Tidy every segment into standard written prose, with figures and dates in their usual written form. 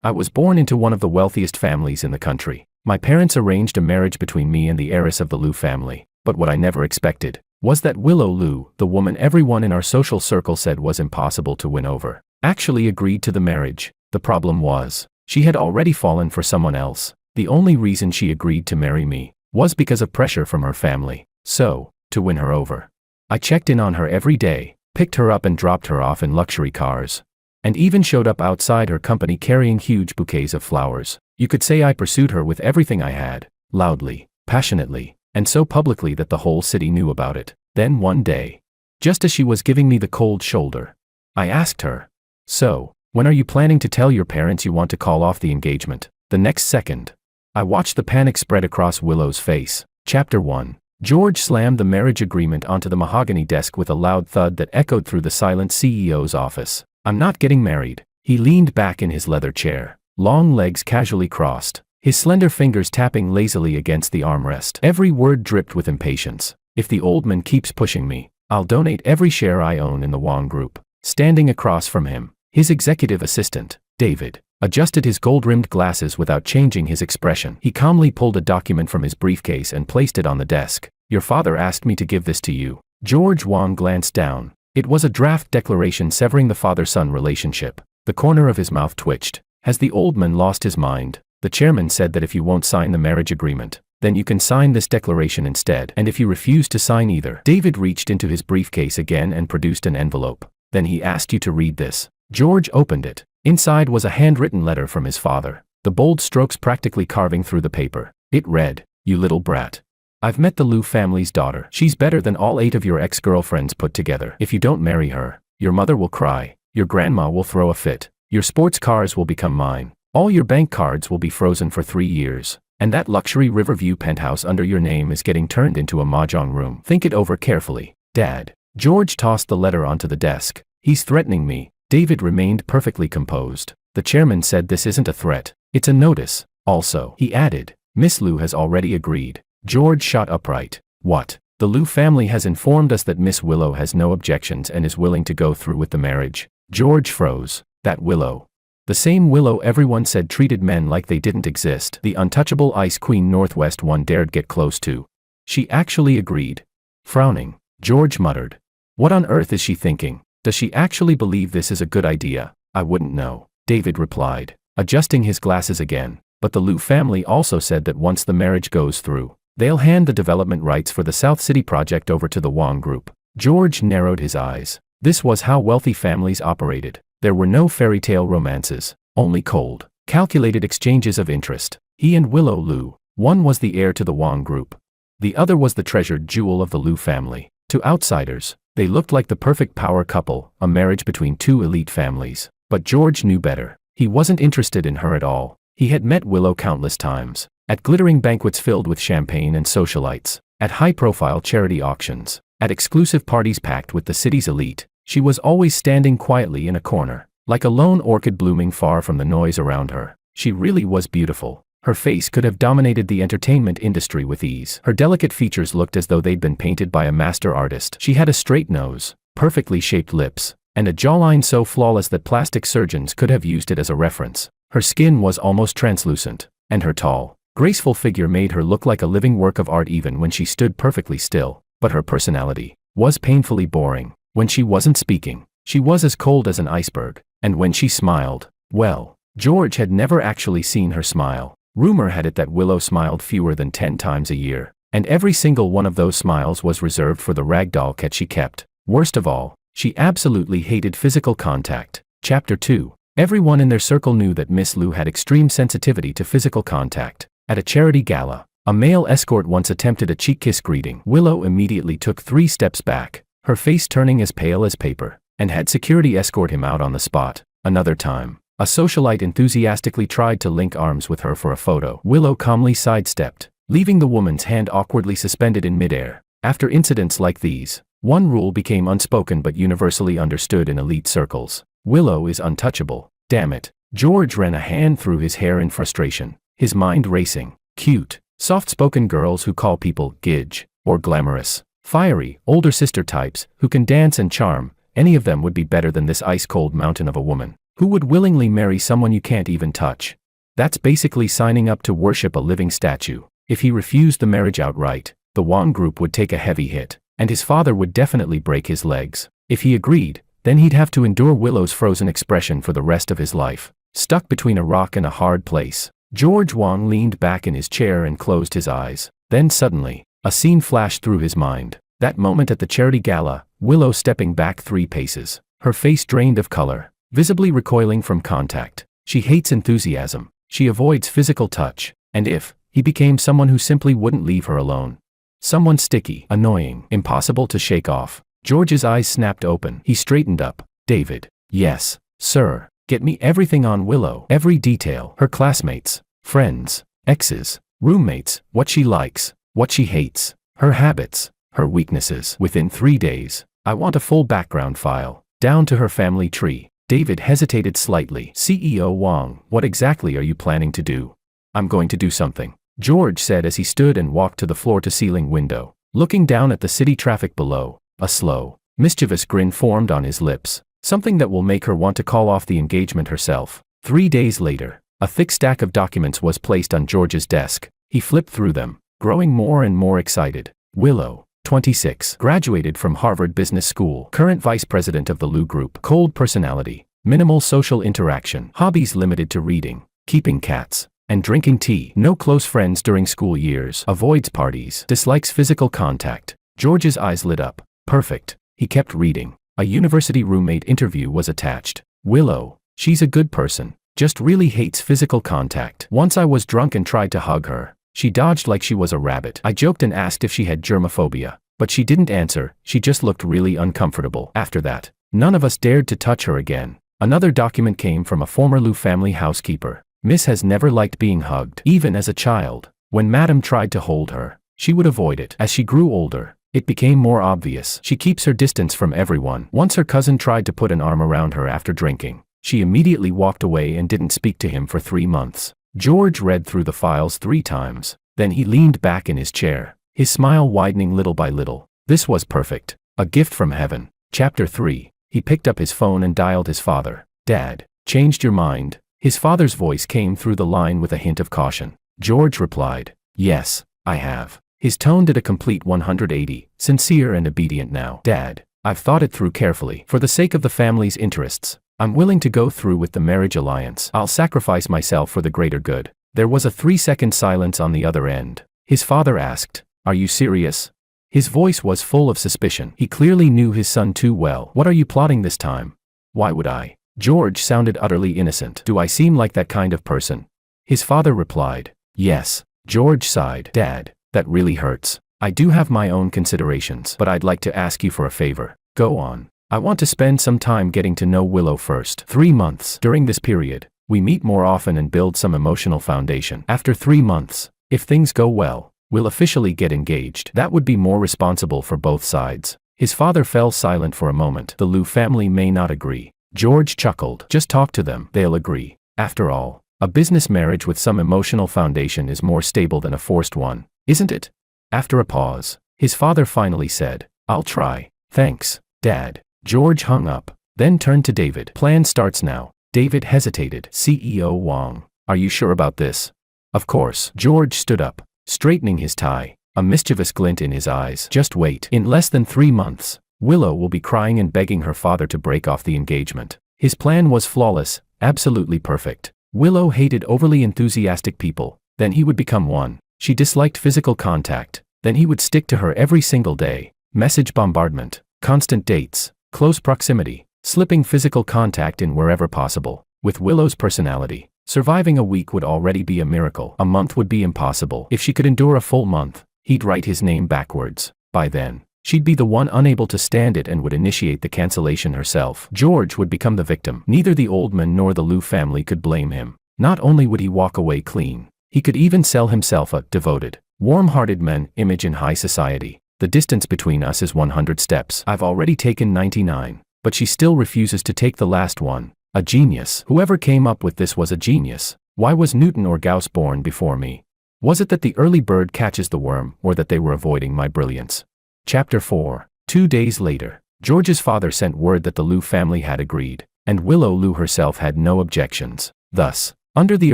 I was born into one of the wealthiest families in the country. My parents arranged a marriage between me and the heiress of the Liu family, but what I never expected was that Willow Liu, the woman everyone in our social circle said was impossible to win over, actually agreed to the marriage. The problem was, she had already fallen for someone else. The only reason she agreed to marry me was because of pressure from her family. So, to win her over, I checked in on her every day, picked her up and dropped her off in luxury cars, and even showed up outside her company carrying huge bouquets of flowers. You could say I pursued her with everything I had, loudly, passionately, and so publicly that the whole city knew about it. Then one day, just as she was giving me the cold shoulder, I asked her, "So, when are you planning to tell your parents you want to call off the engagement?" The next second, I watched the panic spread across Willow's face. Chapter 1. George slammed the marriage agreement onto the mahogany desk with a loud thud that echoed through the silent CEO's office. "I'm not getting married." He leaned back in his leather chair, long legs casually crossed, his slender fingers tapping lazily against the armrest. Every word dripped with impatience. "If the old man keeps pushing me, I'll donate every share I own in the Wang Group." Standing across from him, his executive assistant, David, adjusted his gold-rimmed glasses without changing his expression. He calmly pulled a document from his briefcase and placed it on the desk. "Your father asked me to give this to you." George Wang glanced down. It was a draft declaration severing the father-son relationship. The corner of his mouth twitched. Has the old man lost his mind? The chairman said that if you won't sign the marriage agreement, then you can sign this declaration instead. And if you refuse to sign either. David reached into his briefcase again and produced an envelope. "Then he asked you to read this." George opened it. Inside was a handwritten letter from his father, the bold strokes practically carving through the paper. It read, "You little brat. I've met the Liu family's daughter. She's better than all 8 of your ex-girlfriends put together. If you don't marry her, your mother will cry, your grandma will throw a fit, your sports cars will become mine, all your bank cards will be frozen for 3 years, and that luxury Riverview penthouse under your name is getting turned into a mahjong room. Think it over carefully, Dad." George tossed the letter onto the desk. "He's threatening me." David remained perfectly composed. "The chairman said this isn't a threat. It's a notice." "Also," he added, "Miss Liu has already agreed." George shot upright. "What?" "The Liu family has informed us that Miss Willow has no objections and is willing to go through with the marriage." George froze. That Willow. The same Willow everyone said treated men like they didn't exist. The untouchable Ice Queen Northwest one dared get close to. She actually agreed. Frowning, George muttered, "What on earth is she thinking? Does she actually believe this is a good idea?" "I wouldn't know," David replied, adjusting his glasses again. "But the Liu family also said that once the marriage goes through, they'll hand the development rights for the South City project over to the Wang Group." George narrowed his eyes. This was how wealthy families operated. There were no fairy tale romances, only cold, calculated exchanges of interest. He and Willow Liu, one was the heir to the Wang Group. The other was the treasured jewel of the Liu family. To outsiders, they looked like the perfect power couple, a marriage between 2 elite families. But George knew better. He wasn't interested in her at all. He had met Willow countless times, at glittering banquets filled with champagne and socialites, at high-profile charity auctions, at exclusive parties packed with the city's elite. She was always standing quietly in a corner, like a lone orchid blooming far from the noise around her. She really was beautiful. Her face could have dominated the entertainment industry with ease. Her delicate features looked as though they'd been painted by a master artist. She had a straight nose, perfectly shaped lips, and a jawline so flawless that plastic surgeons could have used it as a reference. Her skin was almost translucent, and her tall, graceful figure made her look like a living work of art even when she stood perfectly still. But her personality was painfully boring. When she wasn't speaking, she was as cold as an iceberg, and when she smiled, well, George had never actually seen her smile. Rumor had it that Willow smiled fewer than 10 times a year, and every single one of those smiles was reserved for the ragdoll cat she kept. Worst of all, she absolutely hated physical contact. Chapter 2. Everyone in their circle knew that Miss Liu had extreme sensitivity to physical contact. At a charity gala, a male escort once attempted a cheek kiss greeting. Willow immediately took 3 steps back, her face turning as pale as paper, and had security escort him out on the spot. Another time, a socialite enthusiastically tried to link arms with her for a photo. Willow calmly sidestepped, leaving the woman's hand awkwardly suspended in midair. After incidents like these, one rule became unspoken but universally understood in elite circles. Willow is untouchable. Damn it. George ran a hand through his hair in frustration, his mind racing. Cute, soft-spoken girls who call people "gidge" or glamorous. Fiery, older sister types, who can dance and charm, any of them would be better than this ice-cold mountain of a woman. Who would willingly marry someone you can't even touch? That's basically signing up to worship a living statue. If he refused the marriage outright, the Wang group would take a heavy hit, and his father would definitely break his legs. If he agreed, then he'd have to endure Willow's frozen expression for the rest of his life, stuck between a rock and a hard place. George Wang leaned back in his chair and closed his eyes. Then suddenly, a scene flashed through his mind. That moment at the charity gala, Willow stepping back 3 paces, her face drained of color, visibly recoiling from contact. She hates enthusiasm. She avoids physical touch. And if he became someone who simply wouldn't leave her alone, someone sticky, annoying, impossible to shake off. George's eyes snapped open. He straightened up. David. Yes, sir. Get me everything on Willow. Every detail. Her classmates, friends, exes, roommates, what she likes, what she hates, her habits, her weaknesses. Within 3 days. I want a full background file, down to her family tree. David hesitated slightly. CEO Wang, what exactly are you planning to do? I'm going to do something, George said as he stood and walked to the floor-to-ceiling window, looking down at the city traffic below. A slow, mischievous grin formed on his lips, something that will make her want to call off the engagement herself. 3 days later, a thick stack of documents was placed on George's desk. He flipped through them, growing more and more excited. Willow, 26, graduated from Harvard Business School, current vice president of the Liu Group, cold personality, minimal social interaction, hobbies limited to reading, keeping cats, and drinking tea, no close friends during school years, avoids parties, dislikes physical contact. George's eyes lit up. Perfect. He kept reading. A university roommate interview was attached. Willow, she's a good person, just really hates physical contact. Once I was drunk and tried to hug her. She dodged like she was a rabbit. I joked and asked if she had germophobia, but she didn't answer. She just looked really uncomfortable. After that, none of us dared to touch her again. Another document came from a former Liu family housekeeper. Miss has never liked being hugged, even as a child. When Madam tried to hold her, she would avoid it. As she grew older, it became more obvious. She keeps her distance from everyone. Once her cousin tried to put an arm around her after drinking. She immediately walked away and didn't speak to him for 3 months. George read through the files 3 times. Then he leaned back in his chair, his smile widening little by little. This was perfect. A gift from heaven. Chapter 3. He picked up his phone and dialed his father. Dad, changed your mind? His father's voice came through the line with a hint of caution. George replied, yes, I have. His tone did a complete 180, sincere and obedient now. Dad, I've thought it through carefully. For the sake of the family's interests, I'm willing to go through with the marriage alliance. I'll sacrifice myself for the greater good. There was a 3-second silence on the other end. His father asked, are you serious? His voice was full of suspicion. He clearly knew his son too well. What are you plotting this time? Why would I? George sounded utterly innocent. Do I seem like that kind of person? His father replied, yes. George sighed. Dad, that really hurts. I do have my own considerations, but I'd like to ask you for a favor. Go on. I want to spend some time getting to know Willow first. 3 months. During this period, we meet more often and build some emotional foundation. After 3 months, if things go well, we'll officially get engaged. That would be more responsible for both sides. His father fell silent for a moment. The Liu family may not agree. George chuckled. Just talk to them. They'll agree. After all, a business marriage with some emotional foundation is more stable than a forced one, isn't it? After a pause, his father finally said, I'll try. Thanks, Dad. George hung up, then turned to David. Plan starts now. David hesitated. CEO Wang, are you sure about this? Of course. George stood up, straightening his tie, a mischievous glint in his eyes. Just wait. In less than 3 months, Willow will be crying and begging her father to break off the engagement. His plan was flawless, absolutely perfect. Willow hated overly enthusiastic people, then he would become one. She disliked physical contact, then he would stick to her every single day. Message bombardment, constant dates, close proximity, slipping physical contact in wherever possible. With Willow's personality, surviving a week would already be a miracle. A month would be impossible. If she could endure a full month, he'd write his name backwards. By then, she'd be the one unable to stand it and would initiate the cancellation herself. George would become the victim. Neither the old man nor the Liu family could blame him. Not only would he walk away clean, he could even sell himself a devoted, warm-hearted man image in high society. The distance between us is 100 steps. I've already taken 99, but she still refuses to take the last one. A genius. Whoever came up with this was a genius. Why was Newton or Gauss born before me? Was it that the early bird catches the worm, or that they were avoiding my brilliance? Chapter 4. 2 days later, George's father sent word that the Liu family had agreed. and Willow Liu herself had no objections. Thus, under the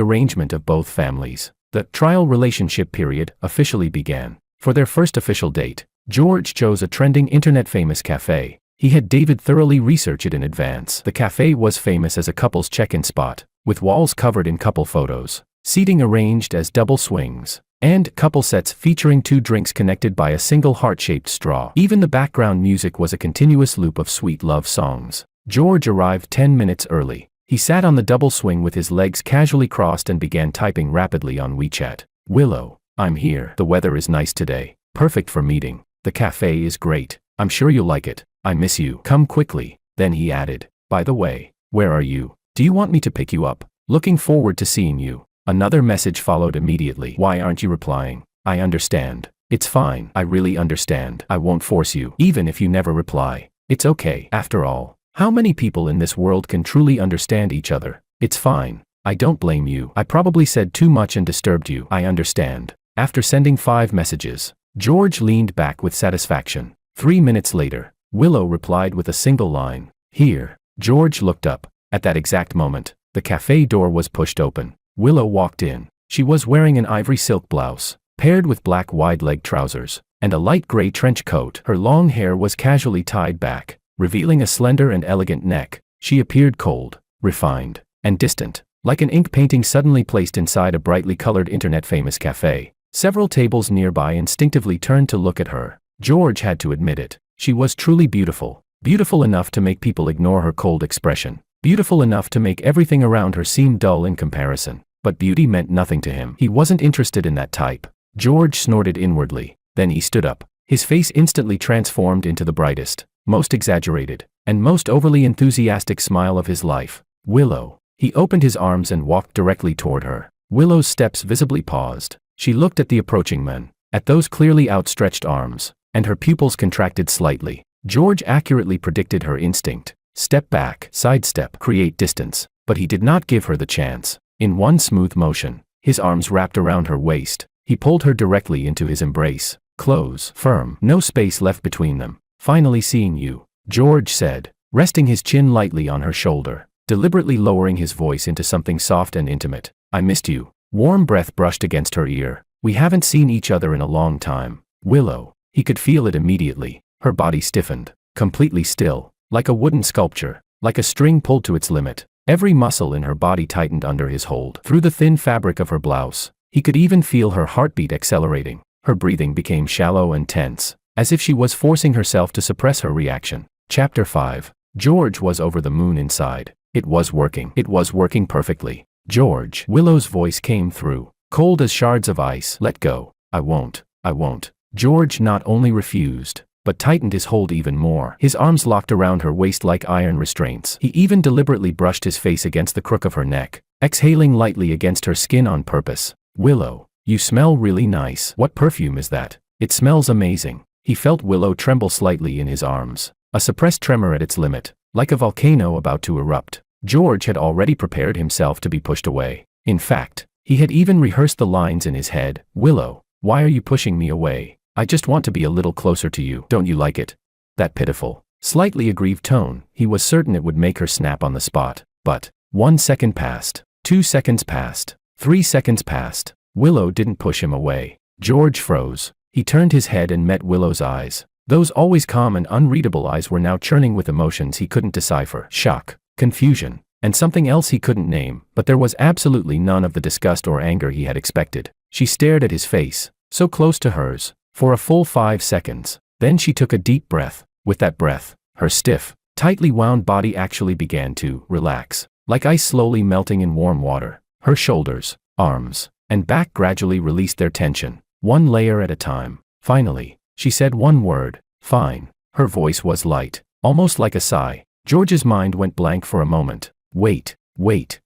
arrangement of both families, the trial relationship period officially began. For their first official date, George chose a trending internet-famous cafe. He had David thoroughly research it in advance. The cafe was famous as a couple's check-in spot, with walls covered in couple photos, seating arranged as double swings, and couple sets featuring 2 drinks connected by a single heart-shaped straw. Even the background music was a continuous loop of sweet love songs. George arrived 10 minutes early. He sat on the double swing with his legs casually crossed and began typing rapidly on WeChat. "Willow, I'm here. The weather is nice today. Perfect for meeting. The cafe is great. I'm sure you'll like it. I miss you. Come quickly." Then he added, "By the way, where are you? Do you want me to pick you up? Looking forward to seeing you." Another message followed immediately. "Why aren't you replying? I understand. It's fine. I really understand. I won't force you, even if you never reply. It's okay. After all, how many people in this world can truly understand each other? It's fine. I don't blame you. I probably said too much and disturbed you. I understand." After sending 5 messages, George leaned back with satisfaction. 3 minutes later, Willow replied with a single line, "Here." George looked up. At that exact moment, the cafe door was pushed open. Willow walked in. She was wearing an ivory silk blouse, paired with black wide-leg trousers, and a light gray trench coat. Her long hair was casually tied back, revealing a slender and elegant neck. She appeared cold, refined, and distant, like an ink painting suddenly placed inside a brightly colored internet-famous cafe. Several tables nearby instinctively turned to look at her. George had to admit it. She was truly beautiful. Beautiful enough to make people ignore her cold expression. Beautiful enough to make everything around her seem dull in comparison. But beauty meant nothing to him. He wasn't interested in that type. George snorted inwardly. Then he stood up. His face instantly transformed into the brightest, most exaggerated, and most overly enthusiastic smile of his life. "Willow." He opened his arms and walked directly toward her. Willow's steps visibly paused. She looked at the approaching man, at those clearly outstretched arms, and her pupils contracted slightly. George accurately predicted her instinct. Step back, sidestep, create distance. But he did not give her the chance. In one smooth motion, his arms wrapped around her waist. He pulled her directly into his embrace. Close, firm, no space left between them. "Finally seeing you," George said, resting his chin lightly on her shoulder, deliberately lowering his voice into something soft and intimate. "I missed you." Warm breath brushed against her ear. "We haven't seen each other in a long time." Willow. He could feel it immediately. Her body stiffened, completely still, like a wooden sculpture, like a string pulled to its limit. Every muscle in her body tightened under his hold. Through the thin fabric of her blouse, he could even feel her heartbeat accelerating. Her breathing became shallow and tense, as if she was forcing herself to suppress her reaction. Chapter 5. George was over the moon inside. It was working. It was working perfectly. "George." Willow's voice came through, cold as shards of ice. "Let go." "I won't. I won't." George not only refused, but tightened his hold even more. His arms locked around her waist like iron restraints. He even deliberately brushed his face against the crook of her neck, exhaling lightly against her skin on purpose. "Willow, you smell really nice. What perfume is that? It smells amazing." He felt Willow tremble slightly in his arms, a suppressed tremor at its limit, like a volcano about to erupt. George had already prepared himself to be pushed away. In fact, he had even rehearsed the lines in his head. "Willow, why are you pushing me away? I just want to be a little closer to you. Don't you like it?" That pitiful, slightly aggrieved tone, he was certain it would make her snap on the spot. But 1 second passed, 2 seconds passed, 3 seconds passed. Willow didn't push him away. George froze. He turned his head and met Willow's eyes. Those always calm and unreadable eyes were now churning with emotions he couldn't decipher. Shock, confusion, and something else he couldn't name, but there was absolutely none of the disgust or anger he had expected. She stared at his face, so close to hers, for a full 5 seconds. Then she took a deep breath. With that breath, her stiff, tightly wound body actually began to relax, like ice slowly melting in warm water. Her shoulders, arms, and back gradually released their tension, one layer at a time. Finally, she said one word, "Fine." Her voice was light, almost like a sigh. George's mind went blank for a moment. Wait. What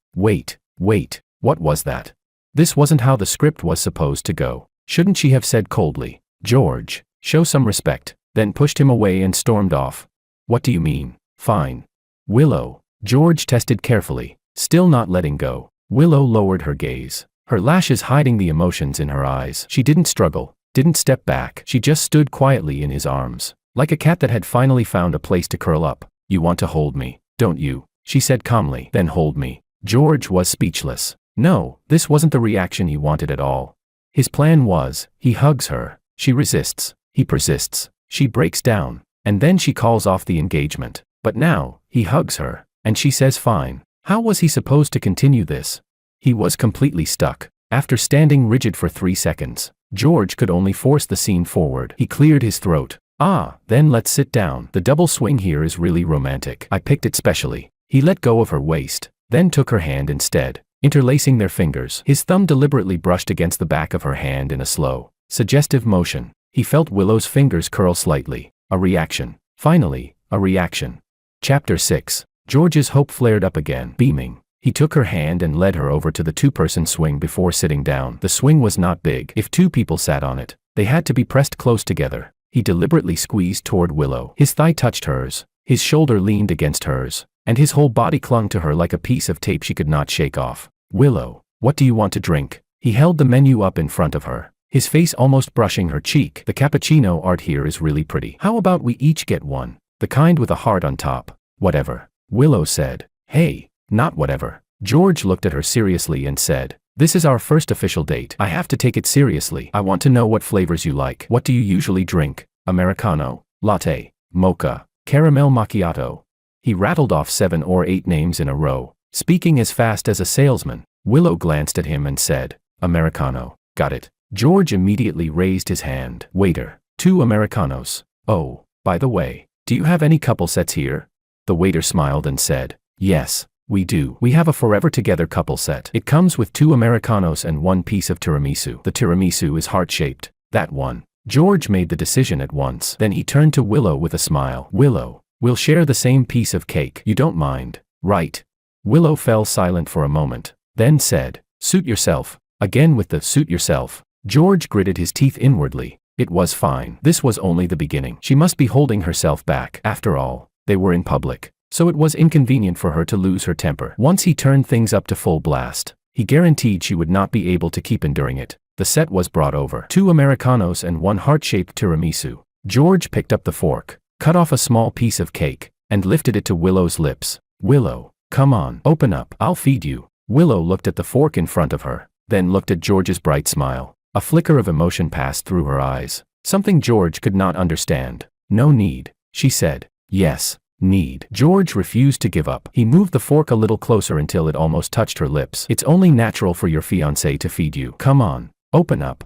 was that? This wasn't how the script was supposed to go. Shouldn't she have said coldly, "George, show some respect," then pushed him away and stormed off? "What do you mean, fine?" "Willow," George tested carefully, still not letting go. Willow lowered her gaze, her lashes hiding the emotions in her eyes. She didn't struggle, didn't step back. She just stood quietly in his arms, like a cat that had finally found a place to curl up. "You want to hold me, don't you?" she said calmly. Then hold me. George was speechless. No, this wasn't the reaction he wanted at all. His plan was, he hugs her, she resists, he persists, she breaks down, and then she calls off the engagement. But now, he hugs her, and she says fine. How was he supposed to continue this? He was completely stuck. After standing rigid for 3 seconds, George could only force the scene forward. He cleared his throat. Then let's sit down. The double swing here is really romantic. I picked it specially. He let go of her waist, then took her hand instead, interlacing their fingers. His thumb deliberately brushed against the back of her hand in a slow, suggestive motion. He felt Willow's fingers curl slightly. A reaction. Finally, a reaction. Chapter 6. George's hope flared up again. Beaming, he took her hand and led her over to the two-person swing before sitting down. The swing was not big. If 2 people sat on it, they had to be pressed close together. He deliberately squeezed toward Willow. His thigh touched hers, his shoulder leaned against hers, and his whole body clung to her like a piece of tape she could not shake off. Willow, what do you want to drink? He held the menu up in front of her, his face almost brushing her cheek. The cappuccino art here is really pretty. How about we each get one? The kind with a heart on top. Whatever. Willow said. Hey, not whatever. George looked at her seriously and said, this is our first official date. I have to take it seriously. I want to know what flavors you like. What do you usually drink? Americano, latte, mocha, caramel macchiato. He rattled off 7 or 8 names in a row, speaking as fast as a salesman. Willow glanced at him and said, Americano. Got it. George immediately raised his hand. Waiter, 2 Americanos. Oh, by the way, do you have any couple sets here? The waiter smiled and said, yes, we do. We have a Forever Together couple set. It comes with 2 Americanos and 1 piece of tiramisu. The tiramisu is heart-shaped. That one. George made the decision at once. Then he turned to Willow with a smile. Willow, we'll share the same piece of cake. You don't mind, right? Willow fell silent for a moment, then said, suit yourself. Again with the suit yourself. George gritted his teeth inwardly. It was fine. This was only the beginning. She must be holding herself back. After all, they were in public, so it was inconvenient for her to lose her temper. Once he turned things up to full blast, he guaranteed she would not be able to keep enduring it. The set was brought over. 2 Americanos and 1 heart-shaped tiramisu. George picked up the fork, cut off a small piece of cake, and lifted it to Willow's lips. Willow, come on, open up. I'll feed you. Willow looked at the fork in front of her, then looked at George's bright smile. A flicker of emotion passed through her eyes, something George could not understand. No need, she said. Yes, need. George refused to give up. He moved the fork a little closer until it almost touched her lips. It's only natural for your fiancé to feed you. Come on, open up.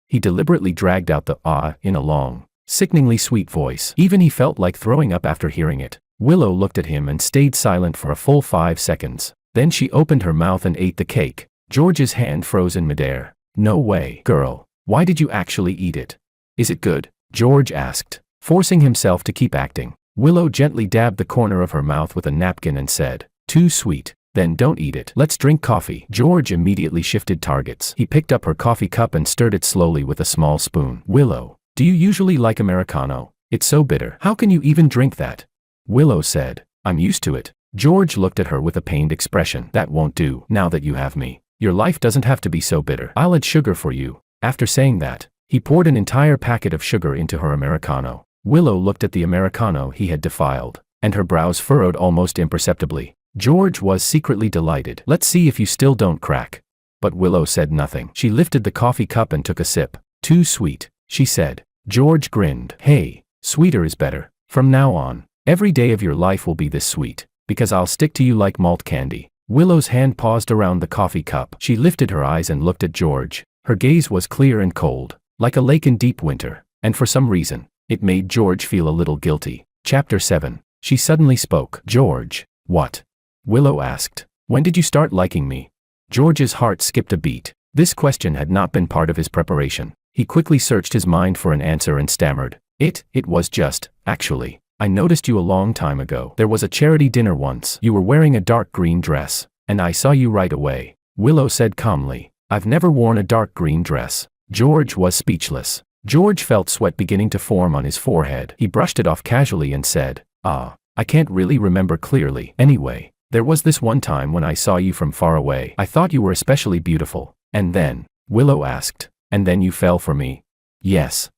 He deliberately dragged out the in a long, sickeningly sweet voice. Even he felt like throwing up after hearing it. Willow looked at him and stayed silent for a full 5 seconds. Then she opened her mouth and ate the cake. George's hand froze in midair. No way. Girl, why did you actually eat it? Is it good? George asked, forcing himself to keep acting. Willow gently dabbed the corner of her mouth with a napkin and said, too sweet. Then don't eat it. Let's drink coffee. George immediately shifted targets. He picked up her coffee cup and stirred it slowly with a small spoon. Willow, do you usually like Americano? It's so bitter. How can you even drink that? Willow said, I'm used to it. George looked at her with a pained expression. That won't do. Now that you have me, your life doesn't have to be so bitter. I'll add sugar for you. After saying that, he poured an entire packet of sugar into her Americano. Willow looked at the Americano he had defiled, and her brows furrowed almost imperceptibly. George was secretly delighted. Let's see if you still don't crack. But Willow said nothing. She lifted the coffee cup and took a sip. Too sweet, she said. George grinned. Hey, sweeter is better. From now on, every day of your life will be this sweet, because I'll stick to you like malt candy. Willow's hand paused around the coffee cup. She lifted her eyes and looked at George. Her gaze was clear and cold, like a lake in deep winter, and for some reason, it made George feel a little guilty. Chapter 7. She suddenly spoke. George, what? Willow asked. When did you start liking me? George's heart skipped a beat. This question had not been part of his preparation. He quickly searched his mind for an answer and stammered. It was just, actually, I noticed you a long time ago. There was a charity dinner once. You were wearing a dark green dress, and I saw you right away. Willow said calmly. I've never worn a dark green dress. George was speechless. George felt sweat beginning to form on his forehead. He brushed it off casually and said, I can't really remember clearly. Anyway, there was this one time when I saw you from far away. I thought you were especially beautiful. And then, Willow asked, and then you fell for me? Yes,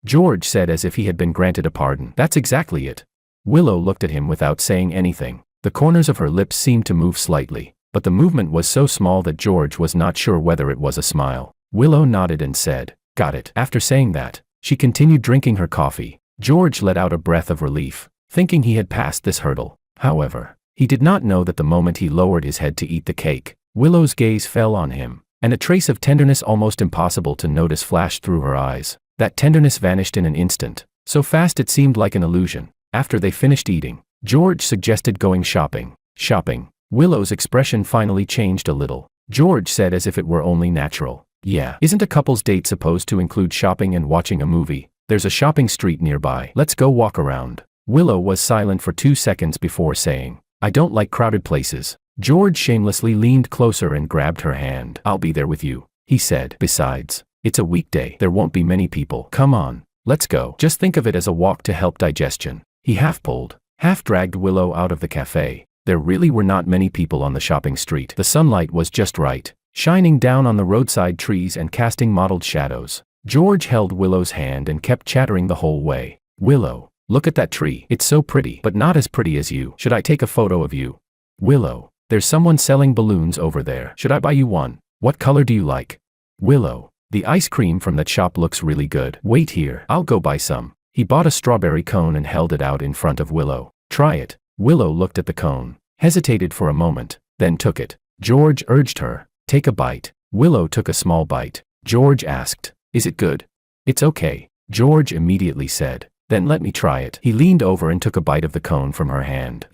George said as if he had been granted a pardon. That's exactly it. Willow looked at him without saying anything. The corners of her lips seemed to move slightly, but the movement was so small that George was not sure whether it was a smile. Willow nodded and said, "Got it." After saying that, she continued drinking her coffee. George let out a breath of relief, thinking he had passed this hurdle. However, he did not know that the moment he lowered his head to eat the cake, Willow's gaze fell on him, and a trace of tenderness almost impossible to notice flashed through her eyes. That tenderness vanished in an instant, so fast it seemed like an illusion. After they finished eating, George suggested going shopping. Shopping. Willow's expression finally changed a little. George said as if it were only natural, "Yeah, isn't a couple's date supposed to include shopping and watching a movie? There's a shopping street nearby. Let's go walk around." Willow was silent for 2 seconds before saying, "I don't like crowded places." George shamelessly leaned closer and grabbed her hand. "I'll be there with you," he said. "Besides, it's a weekday. There won't be many people. Come on, let's go. Just think of it as a walk to help digestion." He half-pulled, half-dragged Willow out of the cafe. There really were not many people on the shopping street. The sunlight was just right, shining down on the roadside trees and casting mottled shadows. George held Willow's hand and kept chattering the whole way. "Willow, look at that tree. It's so pretty, but not as pretty as you. Should I take a photo of you?" "Willow, there's someone selling balloons over there. Should I buy you one? What color do you like?" "Willow, the ice cream from that shop looks really good. Wait here, I'll go buy some." He bought a strawberry cone and held it out in front of Willow. "Try it." Willow looked at the cone, hesitated for a moment, then took it. George urged her, "Take a bite." Willow took a small bite. George asked, "Is it good?" "It's okay," George immediately said. "Then let me try it." He leaned over and took a bite of the cone from her hand.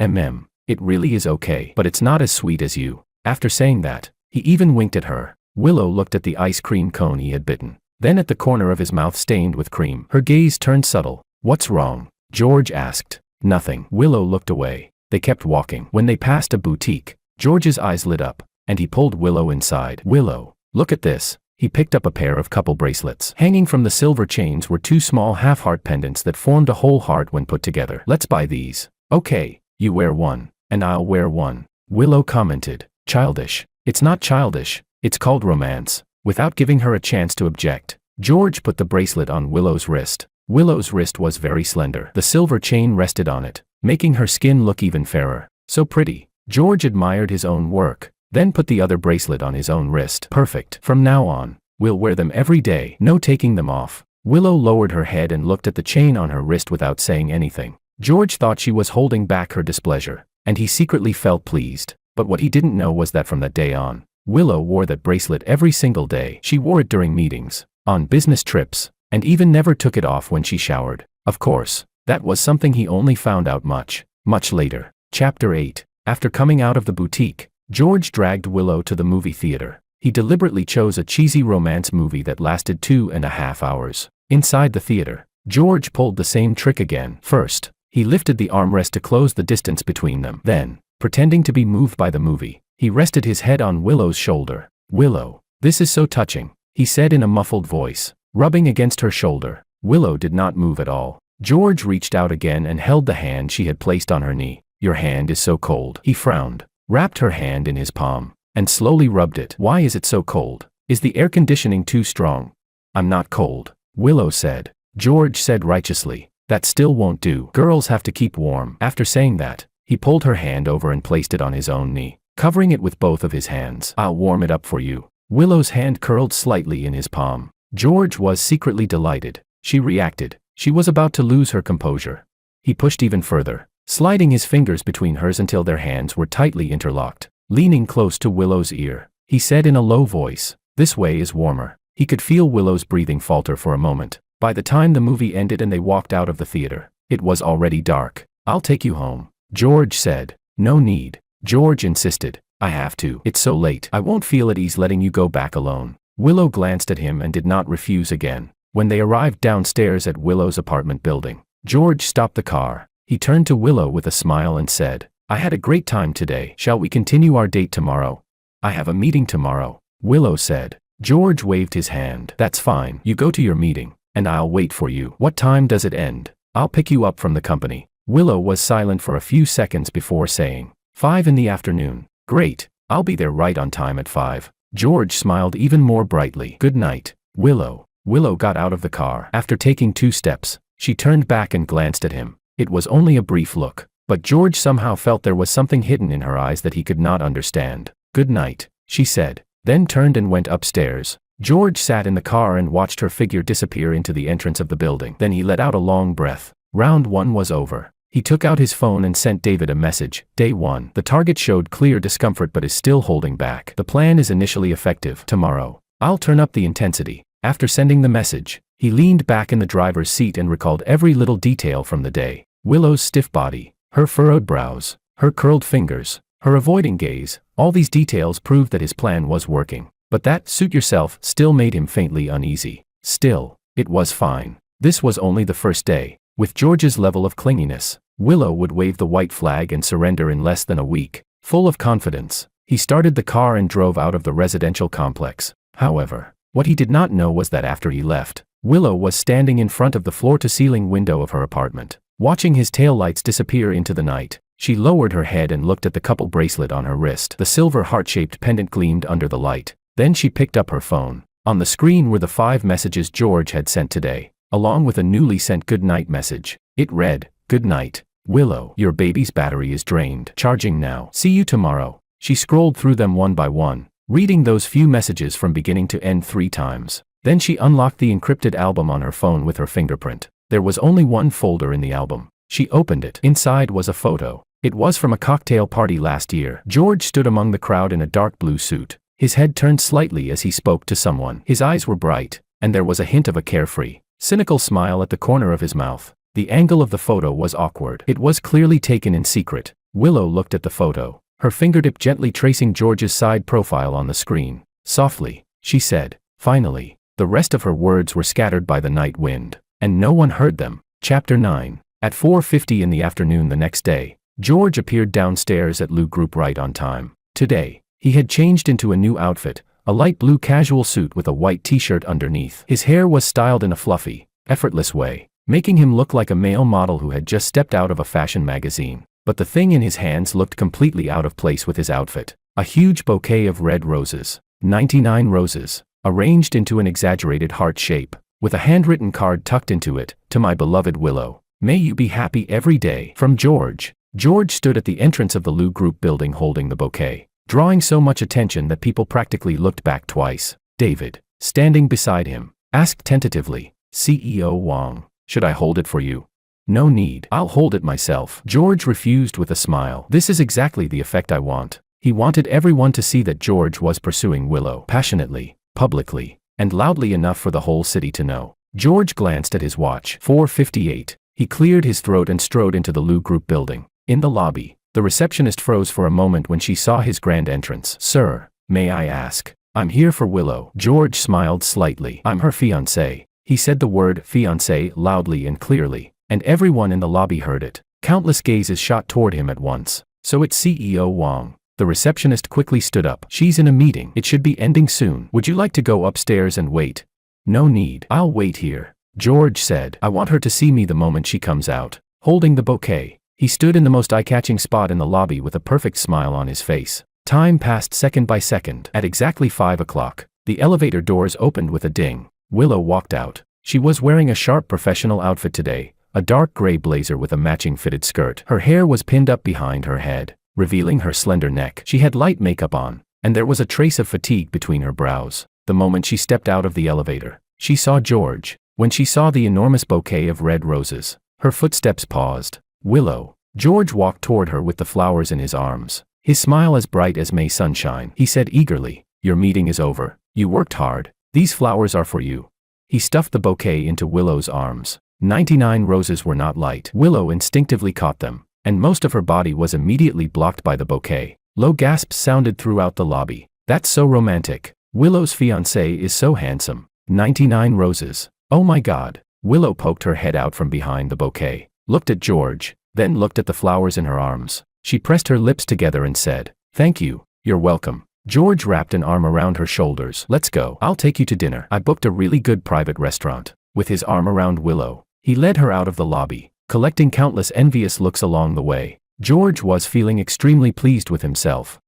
It really is okay, but it's not as sweet as you." After saying that, he even winked at her. Willow looked at the ice cream cone he had bitten, then at the corner of his mouth stained with cream. Her gaze turned subtle. "What's wrong?" George asked. "Nothing." Willow looked away. They kept walking. When they passed a boutique, George's eyes lit up, and he pulled Willow inside. "Willow, look at this." He picked up a pair of couple bracelets. Hanging from the silver chains were 2 small half-heart pendants that formed a whole heart when put together. "Let's buy these." "Okay, you wear one, and I'll wear one," Willow commented. "Childish." "It's not childish, it's called romance." Without giving her a chance to object, George put the bracelet on Willow's wrist. Willow's wrist was very slender. The silver chain rested on it, making her skin look even fairer. "So pretty." George admired his own work, then put the other bracelet on his own wrist. "Perfect. From now on, we'll wear them every day. No taking them off." Willow lowered her head and looked at the chain on her wrist without saying anything. George thought she was holding back her displeasure, and he secretly felt pleased. But what he didn't know was that from that day on, Willow wore that bracelet every single day. She wore it during meetings, on business trips, and even never took it off when she showered. Of course, that was something he only found out much later. Chapter 8. After coming out of the boutique, George dragged Willow to the movie theater. He deliberately chose a cheesy romance movie that lasted 2.5 hours. Inside the theater, George pulled the same trick again. First, he lifted the armrest to close the distance between them. Then, pretending to be moved by the movie, he rested his head on Willow's shoulder. "Willow, this is so touching," he said in a muffled voice, rubbing against her shoulder. Willow did not move at all. George reached out again and held the hand she had placed on her knee. "Your hand is so cold." He frowned, wrapped her hand in his palm, and slowly rubbed it. "Why is it so cold? Is the air conditioning too strong?" "I'm not cold," Willow said. George said righteously, "That still won't do. Girls have to keep warm." After saying that, he pulled her hand over and placed it on his own knee, covering it with both of his hands. "I'll warm it up for you." Willow's hand curled slightly in his palm. George was secretly delighted. She reacted. She was about to lose her composure. He pushed even further, sliding his fingers between hers until their hands were tightly interlocked. Leaning close to Willow's ear, he said in a low voice, "This way is warmer." He could feel Willow's breathing falter for a moment. By the time the movie ended and they walked out of the theater, it was already dark. "I'll take you home," George said. "No need," George insisted. "I have to. It's so late. I won't feel at ease letting you go back alone." Willow glanced at him and did not refuse again. When they arrived downstairs at Willow's apartment building, George stopped the car. He turned to Willow with a smile and said, "I had a great time today. Shall we continue our date tomorrow?" "I have a meeting tomorrow," Willow said. George waved his hand. "That's fine. You go to your meeting, and I'll wait for you." "What time does it end?" "I'll pick you up from the company." Willow was silent for a few seconds before saying, 5 in the afternoon. "Great. I'll be there right on time at 5. George smiled even more brightly. "Good night, Willow." Willow got out of the car. After taking 2 steps, she turned back and glanced at him. It was only a brief look, but George somehow felt there was something hidden in her eyes that he could not understand. "Good night," she said, then turned and went upstairs. George sat in the car and watched her figure disappear into the entrance of the building. Then he let out a long breath. Round 1 was over. He took out his phone and sent David a message. Day 1. The target showed clear discomfort but is still holding back. The plan is initially effective. Tomorrow, I'll turn up the intensity. After sending the message, he leaned back in the driver's seat and recalled every little detail from the day. Willow's stiff body, her furrowed brows, her curled fingers, her avoiding gaze, all these details proved that his plan was working. But that "suit yourself" still made him faintly uneasy. Still, it was fine. This was only the first day. With George's level of clinginess, Willow would wave the white flag and surrender in less than a week. Full of confidence, he started the car and drove out of the residential complex. However, what he did not know was that after he left, Willow was standing in front of the floor-to-ceiling window of her apartment. Watching his taillights disappear into the night, she lowered her head and looked at the couple bracelet on her wrist. The silver heart-shaped pendant gleamed under the light. Then she picked up her phone. On the screen were the 5 messages George had sent today, along with a newly sent good-night message. It read, "Good night, Willow. Your baby's battery is drained. Charging now. See you tomorrow." She scrolled through them one by one, reading those few messages from beginning to end 3 times. Then she unlocked the encrypted album on her phone with her fingerprint. There was only one folder in the album. She opened it. Inside was a photo. It was from a cocktail party last year. George stood among the crowd in a dark blue suit. His head turned slightly as he spoke to someone. His eyes were bright, and there was a hint of a carefree, cynical smile at the corner of his mouth. The angle of the photo was awkward. It was clearly taken in secret. Willow looked at the photo, her fingertip gently tracing George's side profile on the screen. Softly, she said, "Finally." The rest of her words were scattered by the night wind, and no one heard them. Chapter 9. At 4:50 in the afternoon the next day, George appeared downstairs at Liu Group right on time. Today, he had changed into a new outfit, a light blue casual suit with a white t-shirt underneath. His hair was styled in a fluffy, effortless way, making him look like a male model who had just stepped out of a fashion magazine. But the thing in his hands looked completely out of place with his outfit. A huge bouquet of red roses, 99 roses, arranged into an exaggerated heart shape, with a handwritten card tucked into it, "To my beloved Willow. May you be happy every day." From George. George stood at the entrance of the Liu Group building holding the bouquet, drawing so much attention that people practically looked back twice. David, standing beside him, asked tentatively, "CEO Wang, should I hold it for you?" "No need. I'll hold it myself." George refused with a smile. "This is exactly the effect I want." He wanted everyone to see that George was pursuing Willow passionately, publicly, and loudly enough for the whole city to know. George glanced at his watch. 4:58. He cleared his throat and strode into the Liu Group building. In the lobby, the receptionist froze for a moment when she saw his grand entrance. "Sir, may I ask?" "I'm here for Willow." George smiled slightly. "I'm her fiancé." He said the word fiancé loudly and clearly, and everyone in the lobby heard it. Countless gazes shot toward him at once. "So it's CEO Wang." The receptionist quickly stood up. "She's in a meeting. It should be ending soon. Would you like to go upstairs and wait?" "No need. I'll wait here," George said. "I want her to see me the moment she comes out." Holding the bouquet, he stood in the most eye-catching spot in the lobby with a perfect smile on his face. Time passed second by second. At exactly 5 o'clock, the elevator doors opened with a ding. Willow walked out. She was wearing a sharp professional outfit today, a dark gray blazer with a matching fitted skirt. Her hair was pinned up behind her head, revealing her slender neck. She had light makeup on, and there was a trace of fatigue between her brows. The moment she stepped out of the elevator, she saw George. When she saw the enormous bouquet of red roses, her footsteps paused. "Willow." George walked toward her with the flowers in his arms, his smile as bright as May sunshine. He said eagerly, "Your meeting is over. You worked hard. These flowers are for you." He stuffed the bouquet into Willow's arms. 99 roses were not light. Willow instinctively caught them, and most of her body was immediately blocked by the bouquet. Low gasps sounded throughout the lobby. "That's so romantic. Willow's fiancé is so handsome. 99 roses. Oh my God." Willow poked her head out from behind the bouquet, looked at George, then looked at the flowers in her arms. She pressed her lips together and said, "Thank you. You're welcome." George wrapped an arm around her shoulders. "Let's go. I'll take you to dinner. I booked a really good private restaurant." With his arm around Willow, he led her out of the lobby, collecting countless envious looks along the way. George was feeling extremely pleased with himself.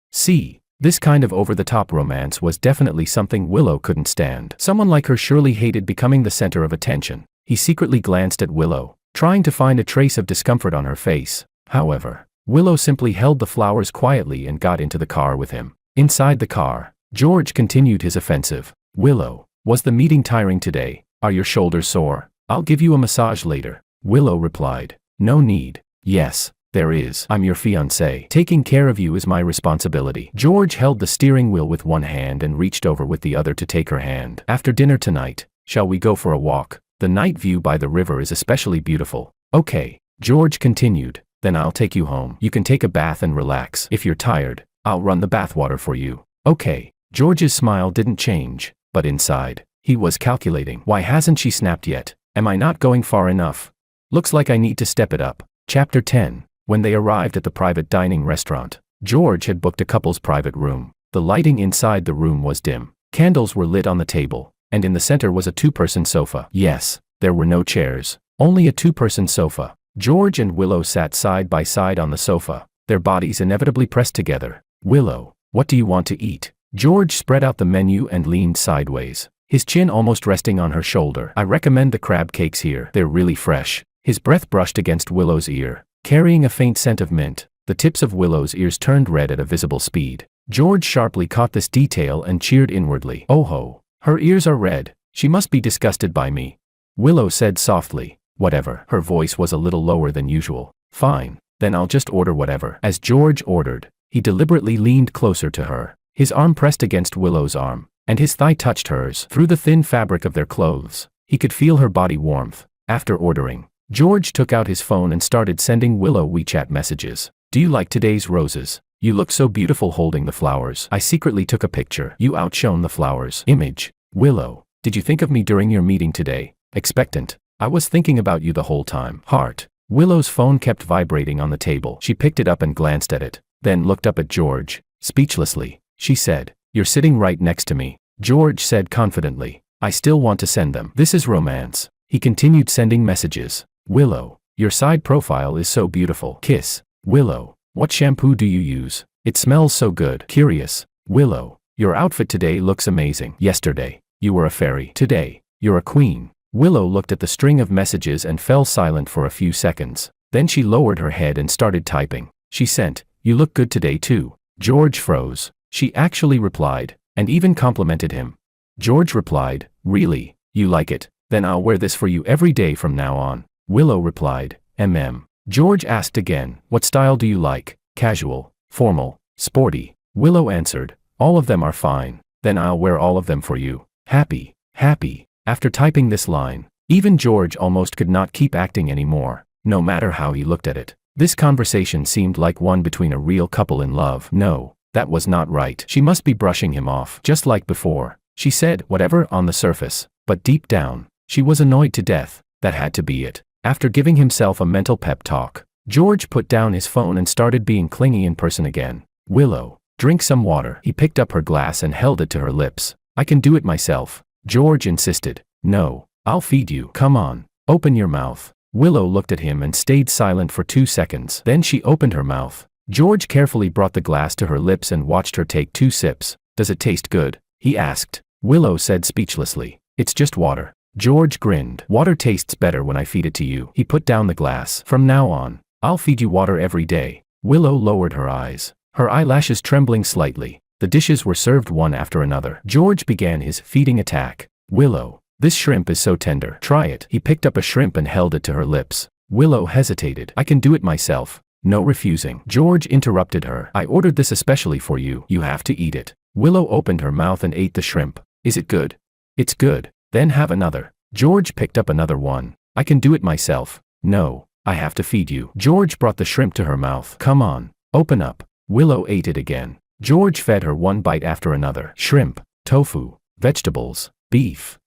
This kind of over-the-top romance was definitely something Willow couldn't stand. Someone like her surely hated becoming the center of attention. He secretly glanced at Willow, trying to find a trace of discomfort on her face. However, Willow simply held the flowers quietly and got into the car with him. Inside the car, George continued his offensive. Willow, was the meeting tiring today? Are your shoulders sore? I'll give you a massage later. Willow replied, no need. Yes, there is. I'm your fiancé. Taking care of you is my responsibility. George held the steering wheel with one hand and reached over with the other to take her hand. After dinner tonight, shall we go for a walk? The night view by the river is especially beautiful. Okay, George continued, then I'll take you home. You can take a bath and relax. If you're tired, I'll run the bathwater for you. Okay. George's smile didn't change, but inside, he was calculating. Why hasn't she snapped yet? Am I not going far enough? Looks like I need to step it up. Chapter 10. When they arrived at the private dining restaurant, George had booked a couple's private room. The lighting inside the room was dim. Candles were lit on the table, and in the center was a two-person sofa. Yes, there were no chairs, only a two-person sofa. George and Willow sat side by side on the sofa, their bodies inevitably pressed together. Willow, what do you want to eat? George spread out the menu and leaned sideways, his chin almost resting on her shoulder. I recommend the crab cakes here. They're really fresh. His breath brushed against Willow's ear, carrying a faint scent of mint. The tips of Willow's ears turned red at a visible speed. George sharply caught this detail and cheered inwardly. Oh ho, her ears are red. She must be disgusted by me. Willow said softly. Whatever. Her voice was a little lower than usual. Fine, then I'll just order whatever. As George ordered, he deliberately leaned closer to her. His arm pressed against Willow's arm, and his thigh touched hers. Through the thin fabric of their clothes, he could feel her body warmth. After ordering, George took out his phone and started sending Willow WeChat messages. Do you like today's roses? You look so beautiful holding the flowers. I secretly took a picture. You outshone the flowers. Image. Willow, did you think of me during your meeting today? Expectant. I was thinking about you the whole time. Heart. Willow's phone kept vibrating on the table. She picked it up and glanced at it, then looked up at George. Speechlessly, she said, you're sitting right next to me. George said confidently, I still want to send them. This is romance. He continued sending messages. Willow, your side profile is so beautiful. Kiss. Willow, what shampoo do you use? It smells so good. Curious. Willow, your outfit today looks amazing. Yesterday, you were a fairy. Today, you're a queen. Willow looked at the string of messages and fell silent for a few seconds. Then she lowered her head and started typing. She sent, you look good today too. George froze. She actually replied, and even complimented him. George replied, really, you like it? Then I'll wear this for you every day from now on. Willow replied, George asked again, what style do you like? Casual, formal, sporty. Willow answered, all of them are fine. Then I'll wear all of them for you. Happy, happy. After typing this line, even George almost could not keep acting anymore, no matter how he looked at it. This conversation seemed like one between a real couple in love. No, that was not right. She must be brushing him off. Just like before, she said whatever on the surface, but deep down, she was annoyed to death. That had to be it. After giving himself a mental pep talk, George put down his phone and started being clingy in person again. Willow, drink some water. He picked up her glass and held it to her lips. I can do it myself. George insisted. No, I'll feed you. Come on, open your mouth. Willow looked at him and stayed silent for 2 seconds. Then she opened her mouth. George carefully brought the glass to her lips and watched her take 2 sips. Does it taste good? He asked. Willow said speechlessly. It's just water. George grinned. Water tastes better when I feed it to you. He put down the glass. From now on, I'll feed you water every day. Willow lowered her eyes, her eyelashes trembling slightly. The dishes were served one after another. George began his feeding attack. Willow, this shrimp is so tender. Try it. He picked up a shrimp and held it to her lips. Willow hesitated. I can do it myself. No refusing. George interrupted her. I ordered this especially for you. You have to eat it. Willow opened her mouth and ate the shrimp. Is it good? It's good. Then have another. George picked up another one. I can do it myself. No, I have to feed you. George brought the shrimp to her mouth. Come on, open up. Willow ate it again. George fed her one bite after another. Shrimp, tofu, vegetables, beef.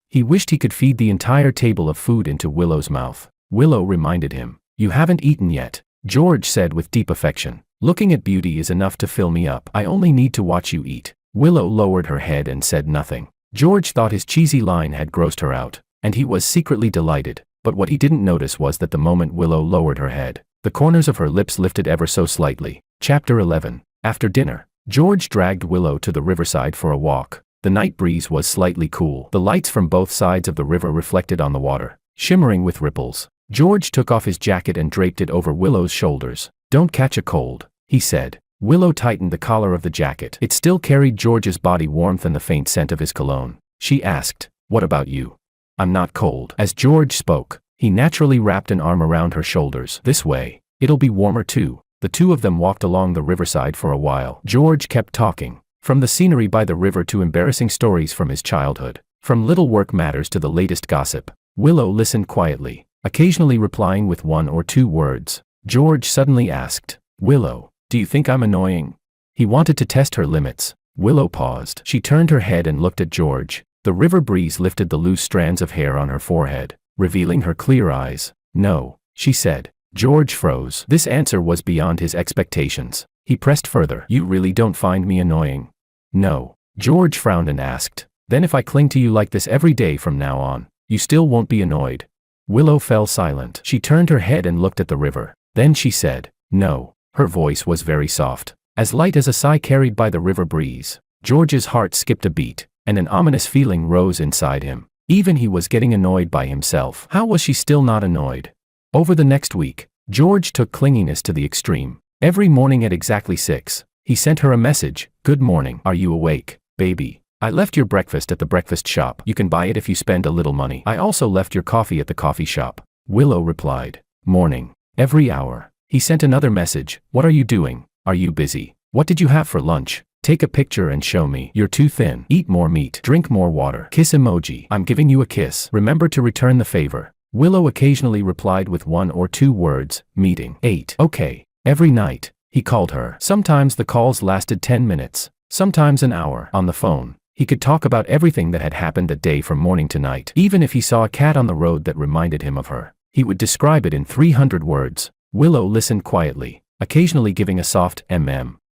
He wished he could feed the entire table of food into Willow's mouth. Willow reminded him. You haven't eaten yet, George said with deep affection. Looking at beauty is enough to fill me up. I only need to watch you eat. Willow lowered her head and said nothing. George thought his cheesy line had grossed her out, and he was secretly delighted, but what he didn't notice was that the moment Willow lowered her head, the corners of her lips lifted ever so slightly. Chapter 11. After dinner, George dragged Willow to the riverside for a walk. The night breeze was slightly cool. The lights from both sides of the river reflected on the water, shimmering with ripples. George took off his jacket and draped it over Willow's shoulders. "Don't catch a cold," he said. Willow tightened the collar of the jacket. It still carried George's body warmth and the faint scent of his cologne. She asked, "What about you?" "I'm not cold." As George spoke, he naturally wrapped an arm around her shoulders. "This way. It'll be warmer too." The two of them walked along the riverside for a while. George kept talking. From the scenery by the river to embarrassing stories from his childhood. From little work matters to the latest gossip. Willow listened quietly, occasionally replying with one or two words. George suddenly asked, "Willow, do you think I'm annoying?" He wanted to test her limits. Willow paused. She turned her head and looked at George. The river breeze lifted the loose strands of hair on her forehead, revealing her clear eyes. "No," she said. George froze. This answer was beyond his expectations. He pressed further. "You really don't find me annoying?" "No." George frowned and asked, "Then if I cling to you like this every day from now on, you still won't be annoyed?" Willow fell silent. She turned her head and looked at the river. Then she said, "No." Her voice was very soft, as light as a sigh carried by the river breeze. George's heart skipped a beat, and an ominous feeling rose inside him. Even he was getting annoyed by himself. How was she still not annoyed? Over the next week, George took clinginess to the extreme. Every morning at exactly 6, he sent her a message. "Good morning. Are you awake, baby? I left your breakfast at the breakfast shop. You can buy it if you spend a little money. I also left your coffee at the coffee shop." Willow replied, "Morning." Every hour, he sent another message. "What are you doing? Are you busy? What did you have for lunch? Take a picture and show me. You're too thin. Eat more meat. Drink more water. Kiss emoji. I'm giving you a kiss. Remember to return the favor." Willow occasionally replied with one or two words. Meeting. 8. Okay. Every night, he called her. Sometimes the calls lasted 10 minutes, sometimes an hour. On the phone, he could talk about everything that had happened that day from morning to night. Even if he saw a cat on the road that reminded him of her, he would describe it in 300 words. Willow listened quietly, occasionally giving a soft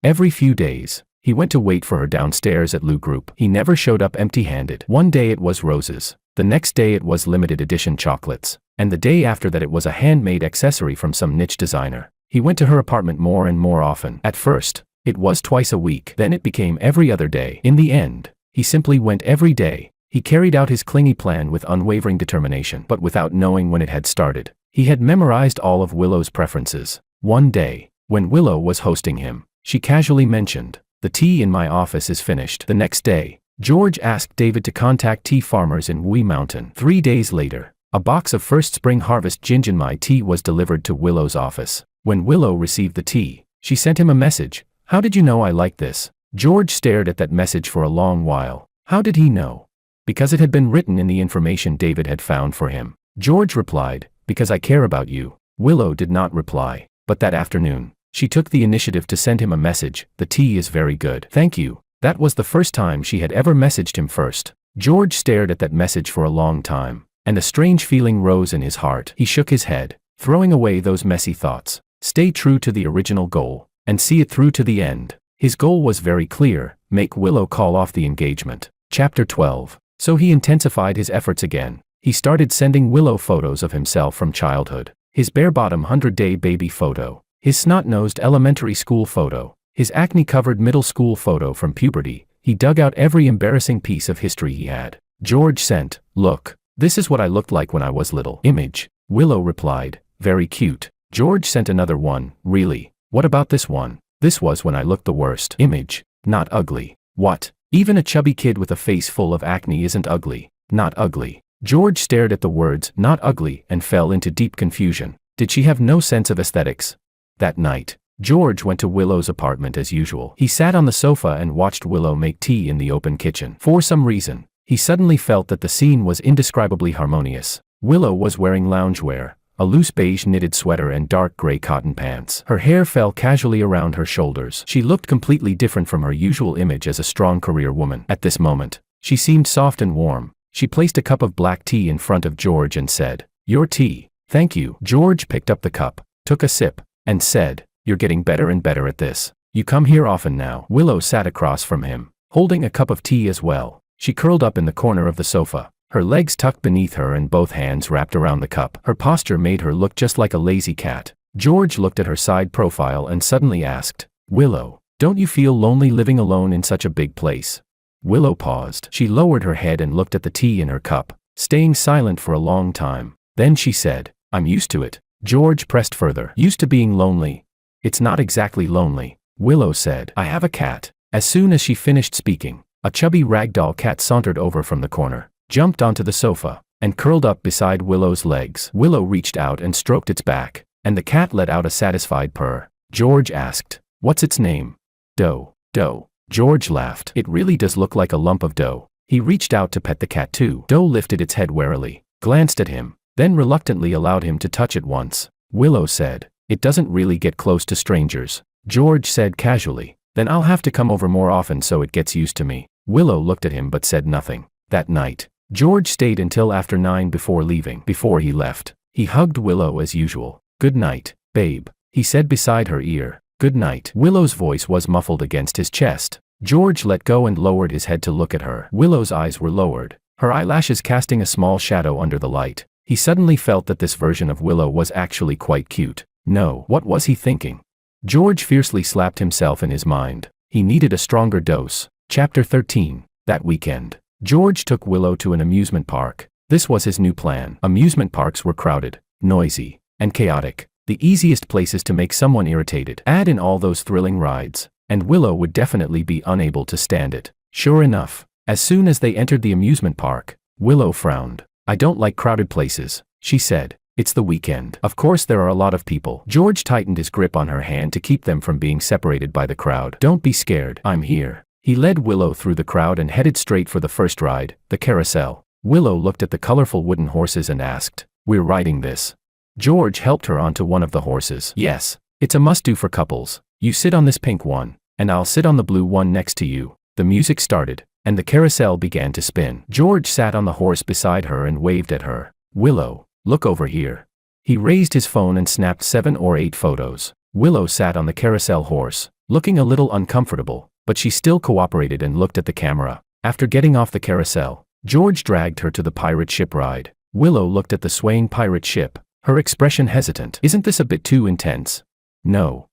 Every few days, he went to wait for her downstairs at Liu Group. He never showed up empty-handed. One day it was roses. The next day it was limited edition chocolates. And the day after that it was a handmade accessory from some niche designer. He went to her apartment more and more often. At first, it was twice a week. Then it became every other day. In the end, he simply went every day. He carried out his clingy plan with unwavering determination. But without knowing when it had started, he had memorized all of Willow's preferences. One day, when Willow was hosting him, she casually mentioned, "The tea in my office is finished." The next day, George asked David to contact tea farmers in Wui Mountain. 3 days later, a box of first spring harvest Jinjinmai tea was delivered to Willow's office. When Willow received the tea, she sent him a message. "How did you know I like this?" George stared at that message for a long while. How did he know? Because it had been written in the information David had found for him. George replied, "Because I care about you." Willow did not reply, but that afternoon, she took the initiative to send him a message. "The tea is very good. Thank you." That was the first time she had ever messaged him first. George stared at that message for a long time, and a strange feeling rose in his heart. He shook his head, throwing away those messy thoughts. Stay true to the original goal, and see it through to the end. His goal was very clear: make Willow call off the engagement. Chapter 12. So he intensified his efforts again. He started sending Willow photos of himself from childhood. His bare-bottom 100-day baby photo, his snot-nosed elementary school photo, his acne-covered middle school photo from puberty. He dug out every embarrassing piece of history he had. George sent, "Look, this is what I looked like when I was little." Image. Willow replied, "Very cute." George sent another one. "Really? What about this one?" "This was when I looked the worst." Image. "Not ugly." "What? Even a chubby kid with a face full of acne isn't ugly." "Not ugly." George stared at the words, "not ugly," and fell into deep confusion. Did she have no sense of aesthetics? That night, George went to Willow's apartment as usual. He sat on the sofa and watched Willow make tea in the open kitchen. For some reason, he suddenly felt that the scene was indescribably harmonious. Willow was wearing loungewear, a loose beige knitted sweater and dark gray cotton pants. Her hair fell casually around her shoulders. She looked completely different from her usual image as a strong career woman. At this moment, she seemed soft and warm. She placed a cup of black tea in front of George and said, "Your tea." "Thank you." George picked up the cup, took a sip, and said, "You're getting better and better at this. You come here often now." Willow sat across from him, holding a cup of tea as well. She curled up in the corner of the sofa, her legs tucked beneath her and both hands wrapped around the cup. Her posture made her look just like a lazy cat. George looked at her side profile and suddenly asked, "Willow, don't you feel lonely living alone in such a big place?" Willow paused. She lowered her head and looked at the tea in her cup, staying silent for a long time. Then she said, I'm used to it. George pressed further. Used to being lonely? It's not exactly lonely, Willow said. I have a cat. As soon as she finished speaking, a chubby ragdoll cat sauntered over from the corner, jumped onto the sofa, and curled up beside Willow's legs. Willow reached out and stroked its back, and the cat let out a satisfied purr. George asked, "What's its name?" "Dough." "Dough." George laughed. "It really does look like a lump of dough." He reached out to pet the cat too. Dough lifted its head warily, glanced at him, then reluctantly allowed him to touch it once. Willow said, "It doesn't really get close to strangers." George said casually, "Then I'll have to come over more often so it gets used to me." Willow looked at him but said nothing. That night, George stayed until after 9 before leaving. Before he left, he hugged Willow as usual. "Good night, babe," he said beside her ear. "Good night." Willow's voice was muffled against his chest. George let go and lowered his head to look at her. Willow's eyes were lowered, her eyelashes casting a small shadow under the light. He suddenly felt that this version of Willow was actually quite cute. No, what was he thinking? George fiercely slapped himself in his mind. He needed a stronger dose. Chapter 13. That weekend, George took Willow to an amusement park. This was his new plan. Amusement parks were crowded, noisy, and chaotic. The easiest places to make someone irritated. Add in all those thrilling rides, and Willow would definitely be unable to stand it. Sure enough, as soon as they entered the amusement park, Willow frowned. "I don't like crowded places," she said. "It's the weekend. Of course there are a lot of people." George tightened his grip on her hand to keep them from being separated by the crowd. "Don't be scared. I'm here." He led Willow through the crowd and headed straight for the first ride, the carousel. Willow looked at the colorful wooden horses and asked, "We're riding this?" George helped her onto one of the horses. "Yes, it's a must-do for couples. You sit on this pink one, and I'll sit on the blue one next to you." The music started, and the carousel began to spin. George sat on the horse beside her and waved at her. "Willow, look over here." He raised his phone and snapped 7 or 8 photos. Willow sat on the carousel horse, looking a little uncomfortable, but she still cooperated and looked at the camera. After getting off the carousel, George dragged her to the pirate ship ride. Willow looked at the swaying pirate ship, her expression hesitant. "Isn't this a bit too intense?" No,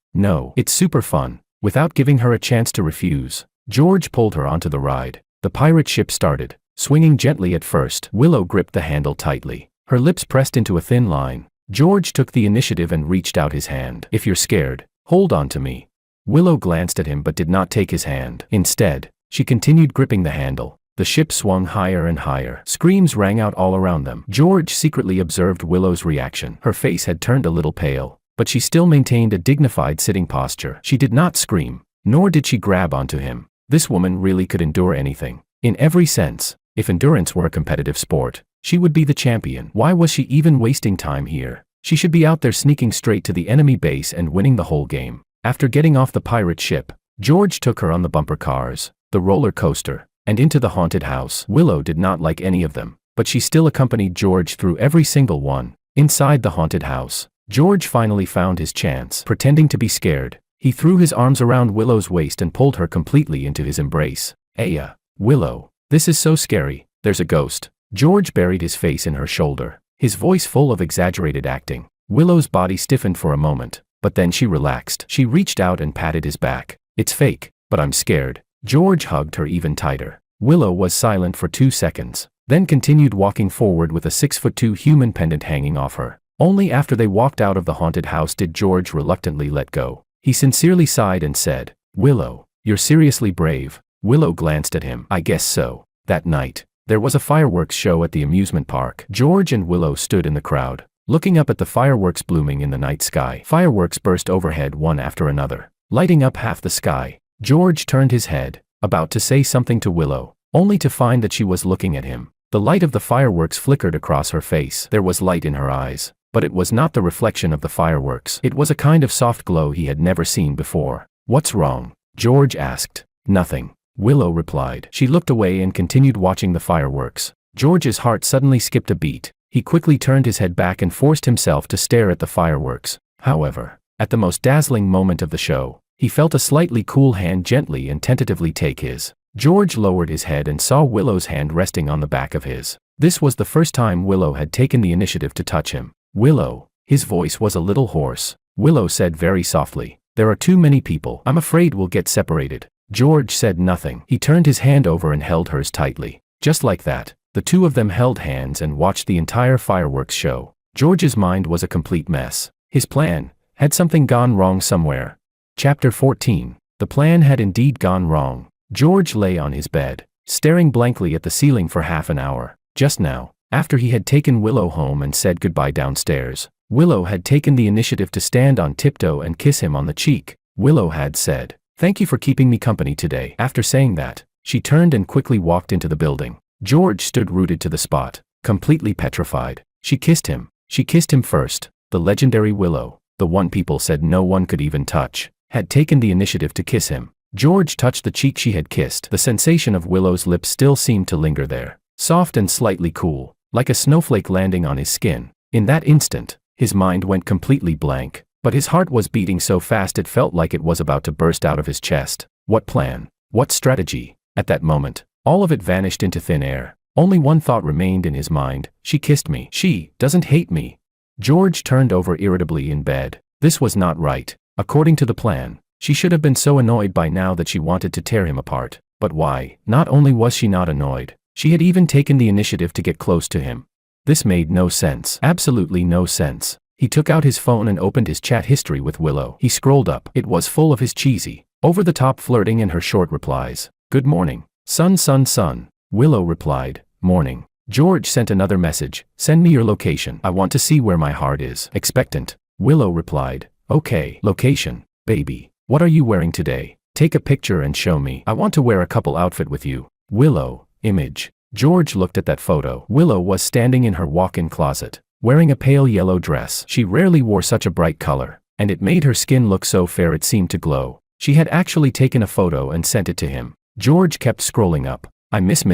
it's super fun." Without giving her a chance to refuse, George pulled her onto the ride. The pirate ship started, swinging gently at first. Willow gripped the handle tightly, her lips pressed into a thin line. George took the initiative and reached out his hand. "If you're scared, hold on to me." Willow glanced at him but did not take his hand. Instead, she continued gripping the handle. The ship swung higher and higher. Screams rang out all around them. George secretly observed Willow's reaction. Her face had turned a little pale, but she still maintained a dignified sitting posture. She did not scream, nor did she grab onto him. This woman really could endure anything. In every sense, if endurance were a competitive sport, she would be the champion. Why was she even wasting time here? She should be out there sneaking straight to the enemy base and winning the whole game. After getting off the pirate ship, George took her on the bumper cars, the roller coaster, and into the haunted house. Willow did not like any of them, but she still accompanied George through every single one. Inside the haunted house, George finally found his chance. Pretending to be scared, he threw his arms around Willow's waist and pulled her completely into his embrace. "Aya, Willow, this is so scary. There's a ghost." George buried his face in her shoulder, his voice full of exaggerated acting. Willow's body stiffened for a moment, but then she relaxed. She reached out and patted his back. "It's fake, but I'm scared." George hugged her even tighter. Willow was silent for 2 seconds, then continued walking forward with a 6'2" human pendant hanging off her. Only after they walked out of the haunted house did George reluctantly let go. He sincerely sighed and said, "Willow, you're seriously brave." Willow glanced at him. "I guess so." That night, there was a fireworks show at the amusement park. George and Willow stood in the crowd, looking up at the fireworks blooming in the night sky. Fireworks burst overhead one after another, lighting up half the sky. George turned his head, about to say something to Willow, only to find that she was looking at him. The light of the fireworks flickered across her face. There was light in her eyes, but it was not the reflection of the fireworks. It was a kind of soft glow he had never seen before. "What's wrong?" George asked. "Nothing," Willow replied. She looked away and continued watching the fireworks. George's heart suddenly skipped a beat. He quickly turned his head back and forced himself to stare at the fireworks. However, at the most dazzling moment of the show, he felt a slightly cool hand gently and tentatively take his. George lowered his head and saw Willow's hand resting on the back of his. This was the first time Willow had taken the initiative to touch him. "Willow," his voice was a little hoarse. Willow said very softly, "There are too many people. I'm afraid we'll get separated." George said nothing. He turned his hand over and held hers tightly. Just like that, the two of them held hands and watched the entire fireworks show. George's mind was a complete mess. His plan, had something gone wrong somewhere? Chapter 14. The plan had indeed gone wrong. George lay on his bed, staring blankly at the ceiling for half an hour. Just now, after he had taken Willow home and said goodbye downstairs, Willow had taken the initiative to stand on tiptoe and kiss him on the cheek. Willow had said, "Thank you for keeping me company today." After saying that, she turned and quickly walked into the building. George stood rooted to the spot, completely petrified. She kissed him. She kissed him first. The legendary Willow, the one people said no one could even touch, had taken the initiative to kiss him. George touched the cheek she had kissed. The sensation of Willow's lips still seemed to linger there, soft and slightly cool, like a snowflake landing on his skin. In that instant, his mind went completely blank, but his heart was beating so fast it felt like it was about to burst out of his chest. What plan? What strategy? At that moment, all of it vanished into thin air. Only one thought remained in his mind: she kissed me. She doesn't hate me. George turned over irritably in bed. This was not right. According to the plan, she should have been so annoyed by now that she wanted to tear him apart. But why? Not only was she not annoyed, she had even taken the initiative to get close to him. This made no sense. Absolutely no sense. He took out his phone and opened his chat history with Willow. He scrolled up. It was full of his cheesy, over-the-top flirting and her short replies. "Good morning, son." Willow replied, "Morning." George sent another message. "Send me your location. I want to see where my heart is." Expectant, Willow replied, "Okay, location, baby. What are you wearing today? Take a picture and show me. I want to wear a couple outfit with you." Willow, image. George looked at that photo. Willow was standing in her walk-in closet, wearing a pale yellow dress. She rarely wore such a bright color, and it made her skin look so fair it seemed to glow. She had actually taken a photo and sent it to him. George kept scrolling up. "I miss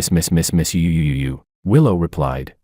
you. Willow replied,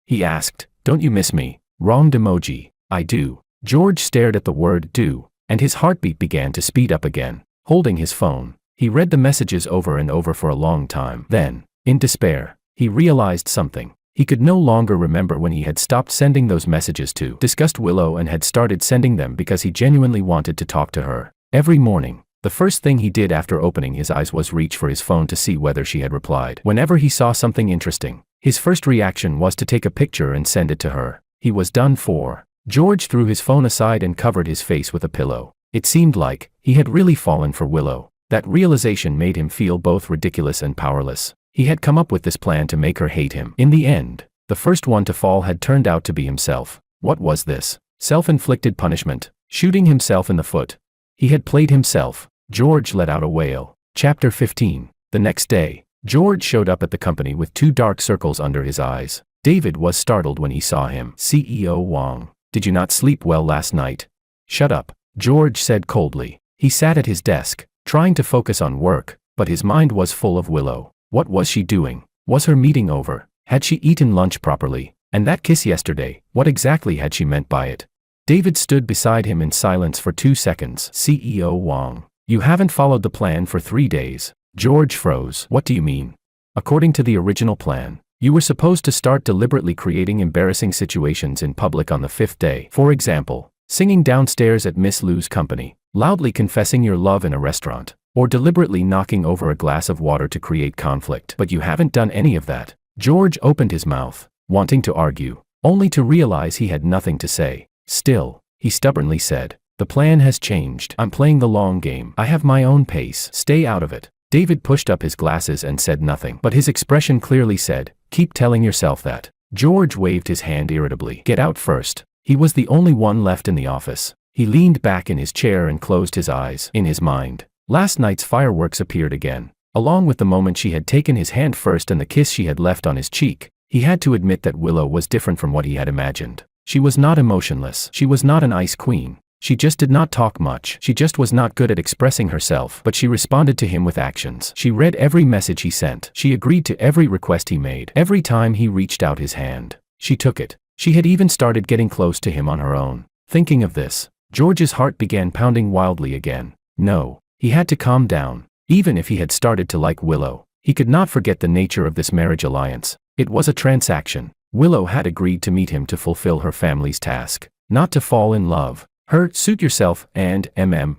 He asked, "Don't you miss me?" Wronged emoji. "I do." George stared at the word "do," and his heartbeat began to speed up again. Holding his phone, he read the messages over and over for a long time. Then, in despair, he realized something. He could no longer remember when he had stopped sending those messages to disgust Willow and had started sending them because he genuinely wanted to talk to her. Every morning, the first thing he did after opening his eyes was reach for his phone to see whether she had replied. Whenever he saw something interesting, his first reaction was to take a picture and send it to her. He was done for. George threw his phone aside and covered his face with a pillow. It seemed like he had really fallen for Willow. That realization made him feel both ridiculous and powerless. He had come up with this plan to make her hate him. In the end, the first one to fall had turned out to be himself. What was this? Self-inflicted punishment, shooting himself in the foot. He had played himself. George let out a wail. Chapter 15. The next day, George showed up at the company with 2 dark circles under his eyes. David was startled when he saw him. "CEO Wang, did you not sleep well last night?" "Shut up," George said coldly. He sat at his desk, trying to focus on work, but his mind was full of Willow. What was she doing? Was her meeting over? Had she eaten lunch properly? And that kiss yesterday, what exactly had she meant by it? David stood beside him in silence for 2 seconds. "CEO Wang, you haven't followed the plan for 3 days. George froze. "What do you mean?" "According to the original plan, you were supposed to start deliberately creating embarrassing situations in public on the 5th day. For example, singing downstairs at Miss Liu's company, loudly confessing your love in a restaurant, or deliberately knocking over a glass of water to create conflict. But you haven't done any of that." George opened his mouth, wanting to argue, only to realize he had nothing to say. Still, he stubbornly said, "The plan has changed. I'm playing the long game. I have my own pace. Stay out of it." David pushed up his glasses and said nothing, but his expression clearly said, "Keep telling yourself that." George waved his hand irritably. "Get out first." He was the only one left in the office. He leaned back in his chair and closed his eyes. In his mind, last night's fireworks appeared again. Along with the moment she had taken his hand first and the kiss she had left on his cheek, he had to admit that Willow was different from what he had imagined. She was not emotionless. She was not an ice queen. She just did not talk much. She just was not good at expressing herself, but she responded to him with actions. She read every message he sent. She agreed to every request he made. Every time he reached out his hand, she took it. She had even started getting close to him on her own. Thinking of this, George's heart began pounding wildly again. No, he had to calm down. Even if he had started to like Willow, he could not forget the nature of this marriage alliance. It was a transaction. Willow had agreed to meet him to fulfill her family's task, not to fall in love. Her "suit yourself" and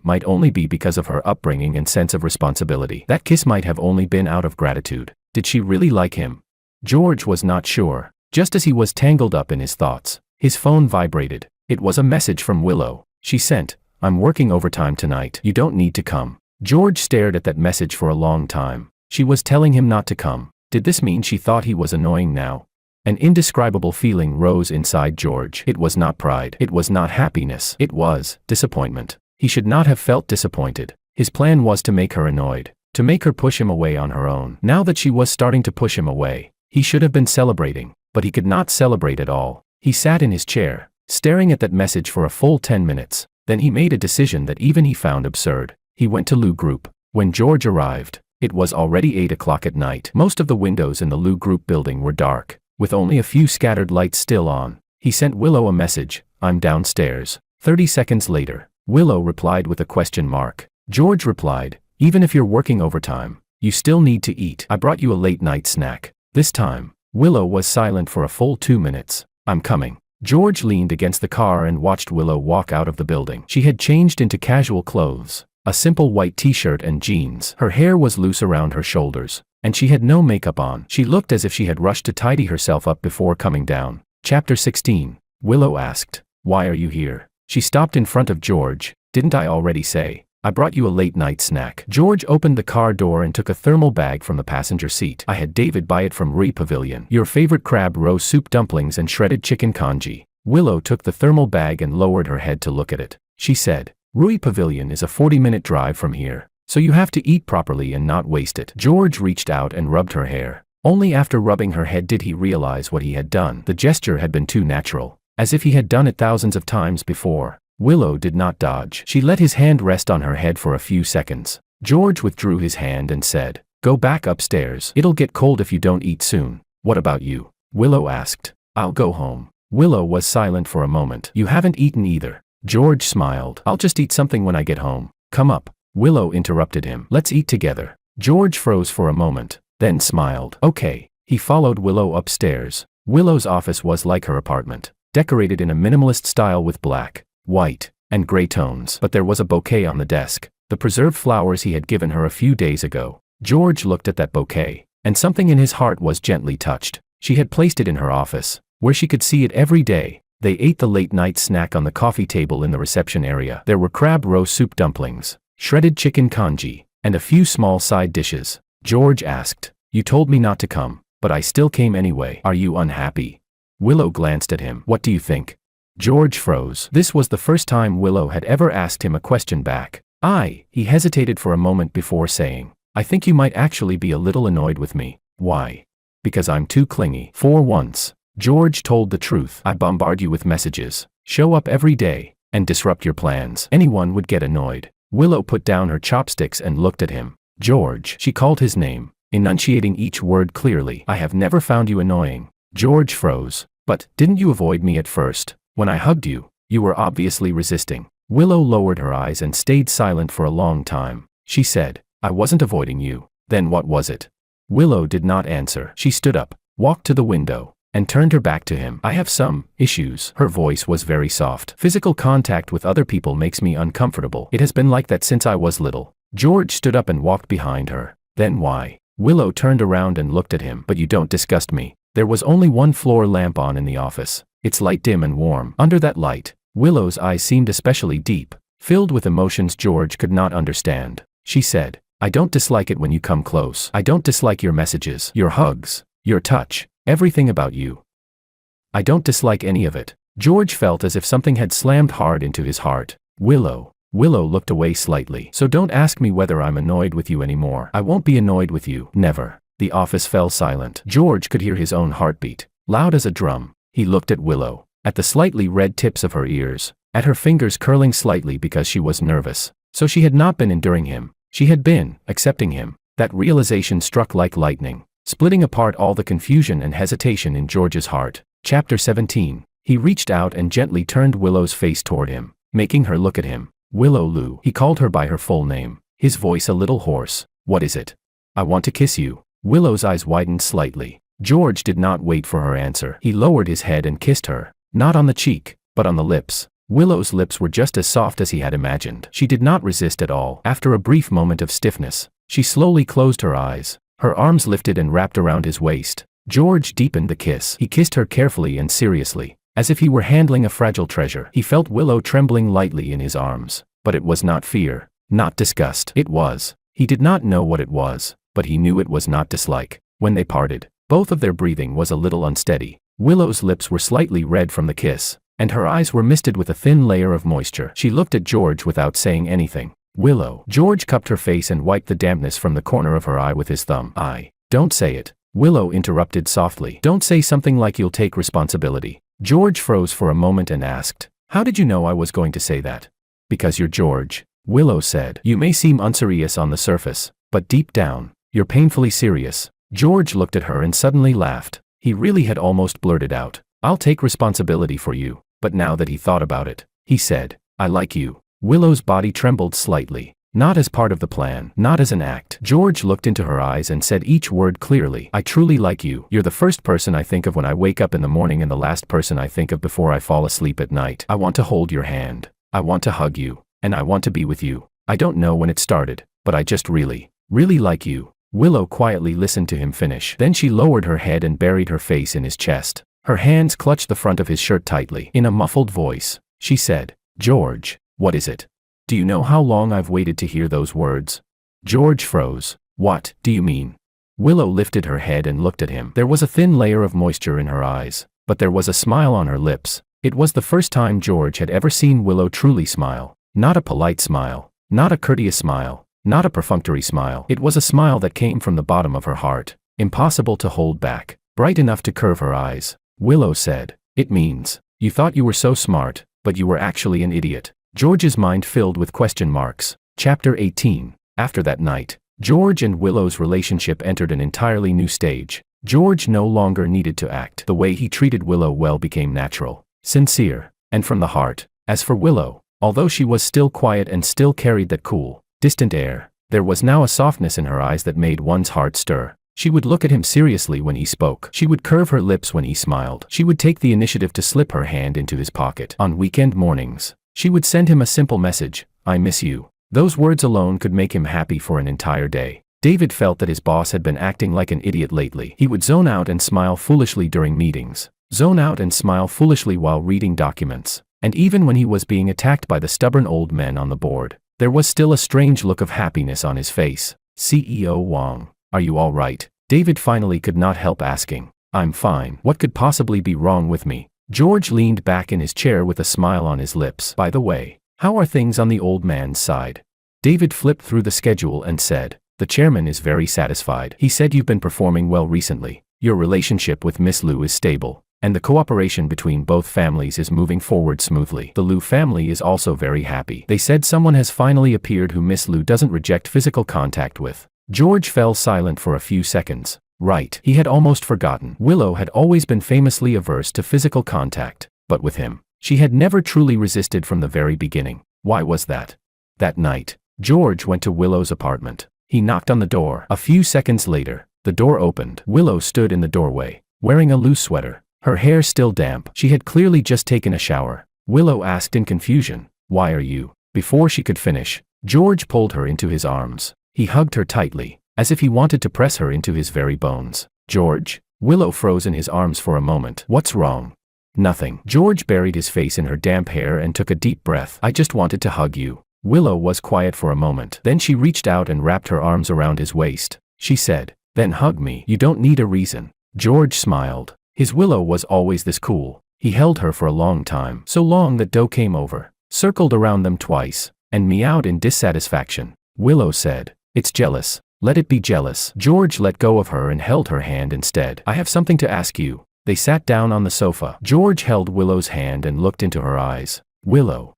might only be because of her upbringing and sense of responsibility. That kiss might have only been out of gratitude. Did she really like him? George was not sure. Just as he was tangled up in his thoughts, His phone vibrated. It was a message from Willow. She sent, "I'm working overtime tonight. You don't need to come." George stared at that message for a long time. She was telling him not to come. Did this mean she thought he was annoying now? An indescribable feeling rose inside George. It was not pride. It was not happiness. It was disappointment. He should not have felt disappointed. His plan was to make her annoyed, to make her push him away on her own. Now that she was starting to push him away, he should have been celebrating, but he could not celebrate at all. He sat in his chair, staring at that message for a full 10 minutes. Then he made a decision that even he found absurd. He went to Liu Group. When George arrived, it was already 8 o'clock at night. Most of the windows in the Liu Group building were dark, with only a few scattered lights still on. He sent Willow a message, "I'm downstairs." 30 seconds later, Willow replied with a question mark. George replied, "Even if you're working overtime, you still need to eat. I brought you a late-night snack." This time, Willow was silent for a full 2 minutes. "I'm coming." George leaned against the car and watched Willow walk out of the building. She had changed into casual clothes, a simple white t-shirt and jeans. Her hair was loose around her shoulders, and she had no makeup on. She looked as if she had rushed to tidy herself up before coming down. Chapter 16. Willow asked, "Why are you here?" She stopped in front of George. "Didn't I already say? I brought you a late-night snack." George opened the car door and took a thermal bag from the passenger seat. "I had David buy it from Rui Pavilion. Your favorite crab roe soup dumplings and shredded chicken congee." Willow took the thermal bag and lowered her head to look at it. She said, "Rui Pavilion is a 40-minute drive from here, so you have to eat properly and not waste it." George reached out and rubbed her hair. Only after rubbing her head did he realize what he had done. The gesture had been too natural, as if he had done it thousands of times before. Willow did not dodge. She let his hand rest on her head for a few seconds. George withdrew his hand and said, "Go back upstairs. It'll get cold if you don't eat soon." "What about you?" Willow asked. "I'll go home." Willow was silent for a moment. "You haven't eaten either." George smiled. "I'll just eat something when I get home." "Come up." Willow interrupted him. "Let's eat together." George froze for a moment, then smiled. "Okay." He followed Willow upstairs. Willow's office was like her apartment, decorated in a minimalist style with black, white, and gray tones. But there was a bouquet on the desk, the preserved flowers he had given her a few days ago. George looked at that bouquet, and something in his heart was gently touched. She had placed it in her office, where she could see it every day. They ate the late-night snack on the coffee table in the reception area. There were crab roe soup dumplings, shredded chicken congee, and a few small side dishes. George asked, "You told me not to come, but I still came anyway. Are you unhappy?" Willow glanced at him. "What do you think?" George froze. This was the first time Willow had ever asked him a question back. He hesitated for a moment before saying, "I think you might actually be a little annoyed with me." "Why?" "Because I'm too clingy." For once, George told the truth. "I bombard you with messages, show up every day, and disrupt your plans. Anyone would get annoyed." Willow put down her chopsticks and looked at him. "George." She called his name, enunciating each word clearly. "I have never found you annoying." George froze. "But, didn't you avoid me at first? When I hugged you, you were obviously resisting." Willow lowered her eyes and stayed silent for a long time. She said, "I wasn't avoiding you." "Then what was it?" Willow did not answer. She stood up, walked to the window, and turned her back to him. "I have some issues." Her voice was very soft. "Physical contact with other people makes me uncomfortable. It has been like that since I was little." George stood up and walked behind her. "Then why?" Willow turned around and looked at him. "But you don't disgust me." There was only one floor lamp on in the office, its light dim and warm. Under that light, Willow's eyes seemed especially deep, filled with emotions George could not understand. She said, "I don't dislike it when you come close. I don't dislike your messages, your hugs, your touch, everything about you. I don't dislike any of it." George felt as if something had slammed hard into his heart. Willow looked away slightly. "So don't ask me whether I'm annoyed with you anymore. I won't be annoyed with you. Never." The office fell silent. George could hear his own heartbeat, loud as a drum. He looked at Willow, at the slightly red tips of her ears, at her fingers curling slightly because she was nervous. So she had not been enduring him. She had been accepting him. That realization struck like lightning, splitting apart all the confusion and hesitation in George's heart. Chapter 17. He reached out and gently turned Willow's face toward him, making her look at him. "Willow Liu." He called her by her full name, his voice a little hoarse. "What is it?" "I want to kiss you." Willow's eyes widened slightly. George did not wait for her answer. He lowered his head and kissed her, not on the cheek, but on the lips. Willow's lips were just as soft as he had imagined. She did not resist at all. After a brief moment of stiffness, she slowly closed her eyes. Her arms lifted and wrapped around his waist. George deepened the kiss. He kissed her carefully and seriously, as if he were handling a fragile treasure. He felt Willow trembling lightly in his arms. But it was not fear, not disgust. It was. He did not know what it was, but he knew it was not dislike. When they parted, both of their breathing was a little unsteady. Willow's lips were slightly red from the kiss, and her eyes were misted with a thin layer of moisture. She looked at George without saying anything. Willow. George cupped her face and wiped the dampness from the corner of her eye with his thumb. Don't say it. Willow interrupted softly. Don't say something like you'll take responsibility. George froze for a moment and asked, how did you know I was going to say that? Because you're George, Willow said. You may seem unserious on the surface, but deep down, you're painfully serious. George looked at her and suddenly laughed. He really had almost blurted out, I'll take responsibility for you. But now that he thought about it, he said, I like you. Willow's body trembled slightly. Not as part of the plan, not as an act. George looked into her eyes and said each word clearly. I truly like you. You're the first person I think of when I wake up in the morning and the last person I think of before I fall asleep at night. I want to hold your hand. I want to hug you. And I want to be with you. I don't know when it started, but I just really like you. Willow quietly listened to him finish. Then she lowered her head and buried her face in his chest. Her hands clutched the front of his shirt tightly. In a muffled voice, she said, George, what is it? Do you know how long I've waited to hear those words? George froze. What do you mean? Willow lifted her head and looked at him. There was a thin layer of moisture in her eyes, but there was a smile on her lips. It was the first time George had ever seen Willow truly smile. Not a polite smile, not a courteous smile, not a perfunctory smile. It was a smile that came from the bottom of her heart, impossible to hold back, bright enough to curve her eyes. Willow said, it means, you thought you were so smart, but you were actually an idiot. George's mind filled with question marks. Chapter 18. After that night, George and Willow's relationship entered an entirely new stage. George no longer needed to act. The way he treated Willow became natural, sincere, and from the heart. As for Willow, although she was still quiet and still carried that cool, distant air, there was now a softness in her eyes that made one's heart stir. She would look at him seriously when he spoke. She would curve her lips when he smiled. She would take the initiative to slip her hand into his pocket. On weekend mornings, she would send him a simple message, I miss you. Those words alone could make him happy for an entire day. David felt that his boss had been acting like an idiot lately. He would zone out and smile foolishly during meetings, zone out and smile foolishly while reading documents, and even when he was being attacked by the stubborn old men on the board, there was still a strange look of happiness on his face. CEO Wang, are you all right? David finally could not help asking. I'm fine. What could possibly be wrong with me? George leaned back in his chair with a smile on his lips. By the way, how are things on the old man's side? David flipped through the schedule and said, the chairman is very satisfied. He said you've been performing well recently. Your relationship with Miss Liu is stable, and the cooperation between both families is moving forward smoothly. The Liu family is also very happy. They said someone has finally appeared who Miss Liu doesn't reject physical contact with. George fell silent for a few seconds. Right, he had almost forgotten. Willow had always been famously averse to physical contact, but with him, she had never truly resisted from the very beginning. Why was that? That night, George went to Willow's apartment. He knocked on the door. A few seconds later, the door opened. Willow stood in the doorway, wearing a loose sweater, her hair still damp. She had clearly just taken a shower. Willow asked in confusion, why are you? Before she could finish, George pulled her into his arms. He hugged her tightly, as if he wanted to press her into his very bones. George. Willow froze in his arms for a moment. What's wrong? Nothing. George buried his face in her damp hair and took a deep breath. I just wanted to hug you. Willow was quiet for a moment. Then she reached out and wrapped her arms around his waist. She said, then hug me. You don't need a reason. George smiled. His Willow was always this cool. He held her for a long time. So long that Doe came over, circled around them twice, and meowed in dissatisfaction. Willow said, it's jealous. Let it be jealous. George let go of her and held her hand instead. I have something to ask you. They sat down on the sofa. George held Willow's hand and looked into her eyes. Willow.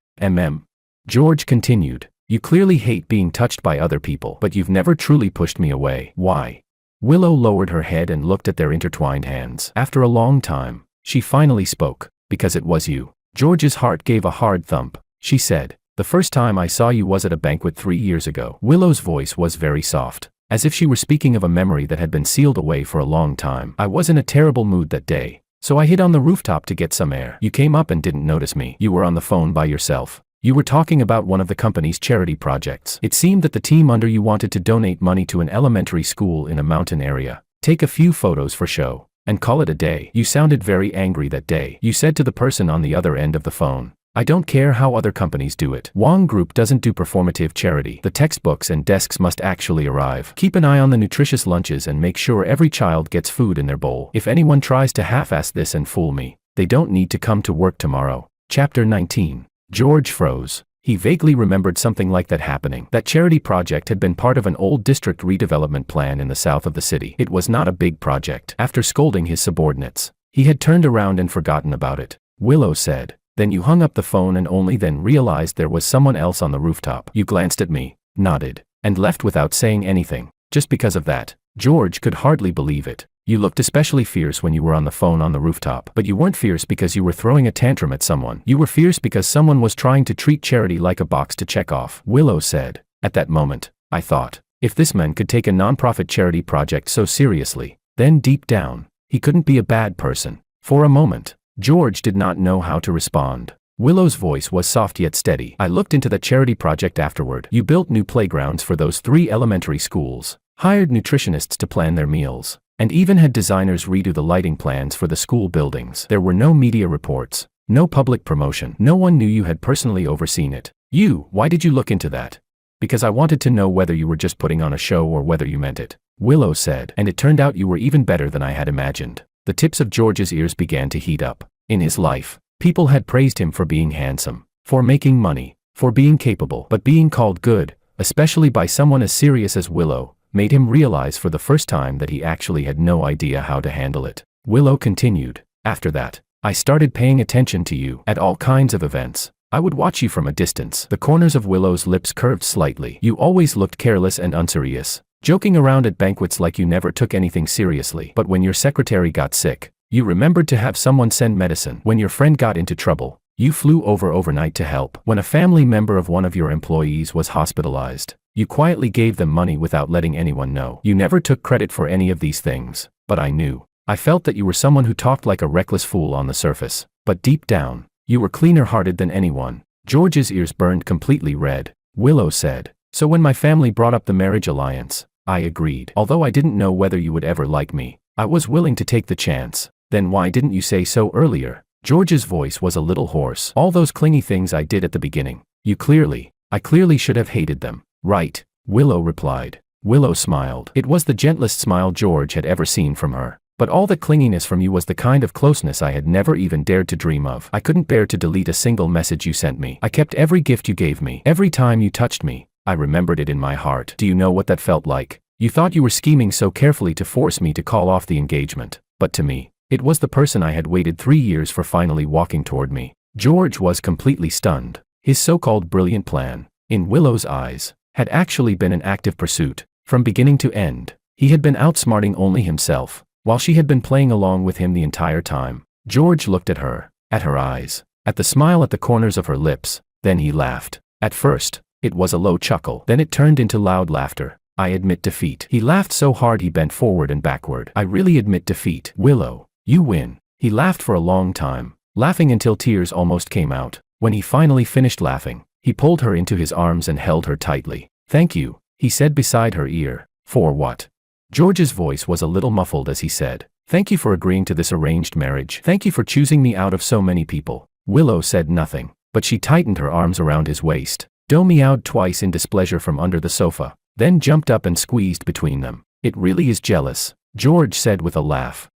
George continued, you clearly hate being touched by other people, but you've never truly pushed me away. Why? Willow lowered her head and looked at their intertwined hands. After a long time, she finally spoke. Because it was you. George's heart gave a hard thump. She said, the first time I saw you was at a banquet 3 years ago. Willow's voice was very soft, as if she were speaking of a memory that had been sealed away for a long time. I was in a terrible mood that day, so I hid on the rooftop to get some air. You came up and didn't notice me. You were on the phone by yourself. You were talking about one of the company's charity projects. It seemed that the team under you wanted to donate money to an elementary school in a mountain area. Take a few photos for show. and call it a day. You sounded very angry that day. You said to the person on the other end of the phone, I don't care how other companies do it. Wang Group doesn't do performative charity. The textbooks and desks must actually arrive. Keep an eye on the nutritious lunches and make sure every child gets food in their bowl. If anyone tries to half-ass this and fool me, they don't need to come to work tomorrow. Chapter 19. George froze. He vaguely remembered something like that happening. That charity project had been part of an old district redevelopment plan in the south of the city. It was not a big project. After scolding his subordinates, he had turned around and forgotten about it. Willow said, Then you hung up the phone and only then realized there was someone else on the rooftop. You glanced at me, nodded, and left without saying anything. Just because of that, George could hardly believe it. You looked especially fierce when you were on the phone on the rooftop. But you weren't fierce because you were throwing a tantrum at someone. You were fierce because someone was trying to treat charity like a box to check off. Willow said. At that moment, I thought, if this man could take a non-profit charity project so seriously, then deep down, he couldn't be a bad person. For a moment, George did not know how to respond. Willow's voice was soft yet steady. I looked into that charity project afterward. You built new playgrounds for those 3 elementary schools, hired nutritionists to plan their meals, and even had designers redo the lighting plans for the school buildings. There were no media reports, no public promotion. No one knew you had personally overseen it. Why did you look into that? Because I wanted to know whether you were just putting on a show or whether you meant it. Willow said, and it turned out you were even better than I had imagined. The tips of George's ears began to heat up. In his life, people had praised him for being handsome, for making money, for being capable. But being called good, especially by someone as serious as Willow, made him realize for the first time that he actually had no idea how to handle it. Willow continued, After that, I started paying attention to you at all kinds of events. I would watch you from a distance. The corners of Willow's lips curved slightly. You always looked careless and unserious, joking around at banquets like you never took anything seriously. But when your secretary got sick, you remembered to have someone send medicine. When your friend got into trouble, you flew over overnight to help. When a family member of one of your employees was hospitalized, you quietly gave them money without letting anyone know. You never took credit for any of these things, but I knew. I felt that you were someone who talked like a reckless fool on the surface, but deep down, you were cleaner-hearted than anyone. George's ears burned completely red. Willow said, So when my family brought up the marriage alliance, I agreed. Although I didn't know whether you would ever like me, I was willing to take the chance. Then why didn't you say so earlier? George's voice was a little hoarse. All those clingy things I did at the beginning. I clearly should have hated them. Right, Willow replied. Willow smiled. It was the gentlest smile George had ever seen from her. But all the clinginess from you was the kind of closeness I had never even dared to dream of. I couldn't bear to delete a single message you sent me. I kept every gift you gave me. Every time you touched me, I remembered it in my heart. Do you know what that felt like? You thought you were scheming so carefully to force me to call off the engagement. But to me, it was the person I had waited 3 years for finally walking toward me. George was completely stunned. His so-called brilliant plan, in Willow's eyes, had actually been an active pursuit. From beginning to end, he had been outsmarting only himself, while she had been playing along with him the entire time. George looked at her eyes, at the smile at the corners of her lips, then he laughed. At first, it was a low chuckle, then it turned into loud laughter. I admit defeat. He laughed so hard he bent forward and backward. I really admit defeat. Willow, you win. He laughed for a long time, laughing until tears almost came out. When he finally finished laughing, he pulled her into his arms and held her tightly. Thank you, he said beside her ear. For what? George's voice was a little muffled as he said, Thank you for agreeing to this arranged marriage. Thank you for choosing me out of so many people. Willow said nothing, but she tightened her arms around his waist. Doe meowed twice in displeasure from under the sofa, then jumped up and squeezed between them. It really is jealous, George said with a laugh.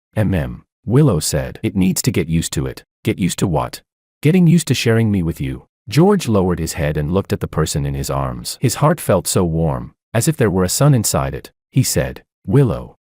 Willow said, It needs to get used to it. Get used to what? Getting used to sharing me with you. George lowered his head and looked at the person in his arms. His heart felt so warm, as if there were a sun inside it. He said, Willow,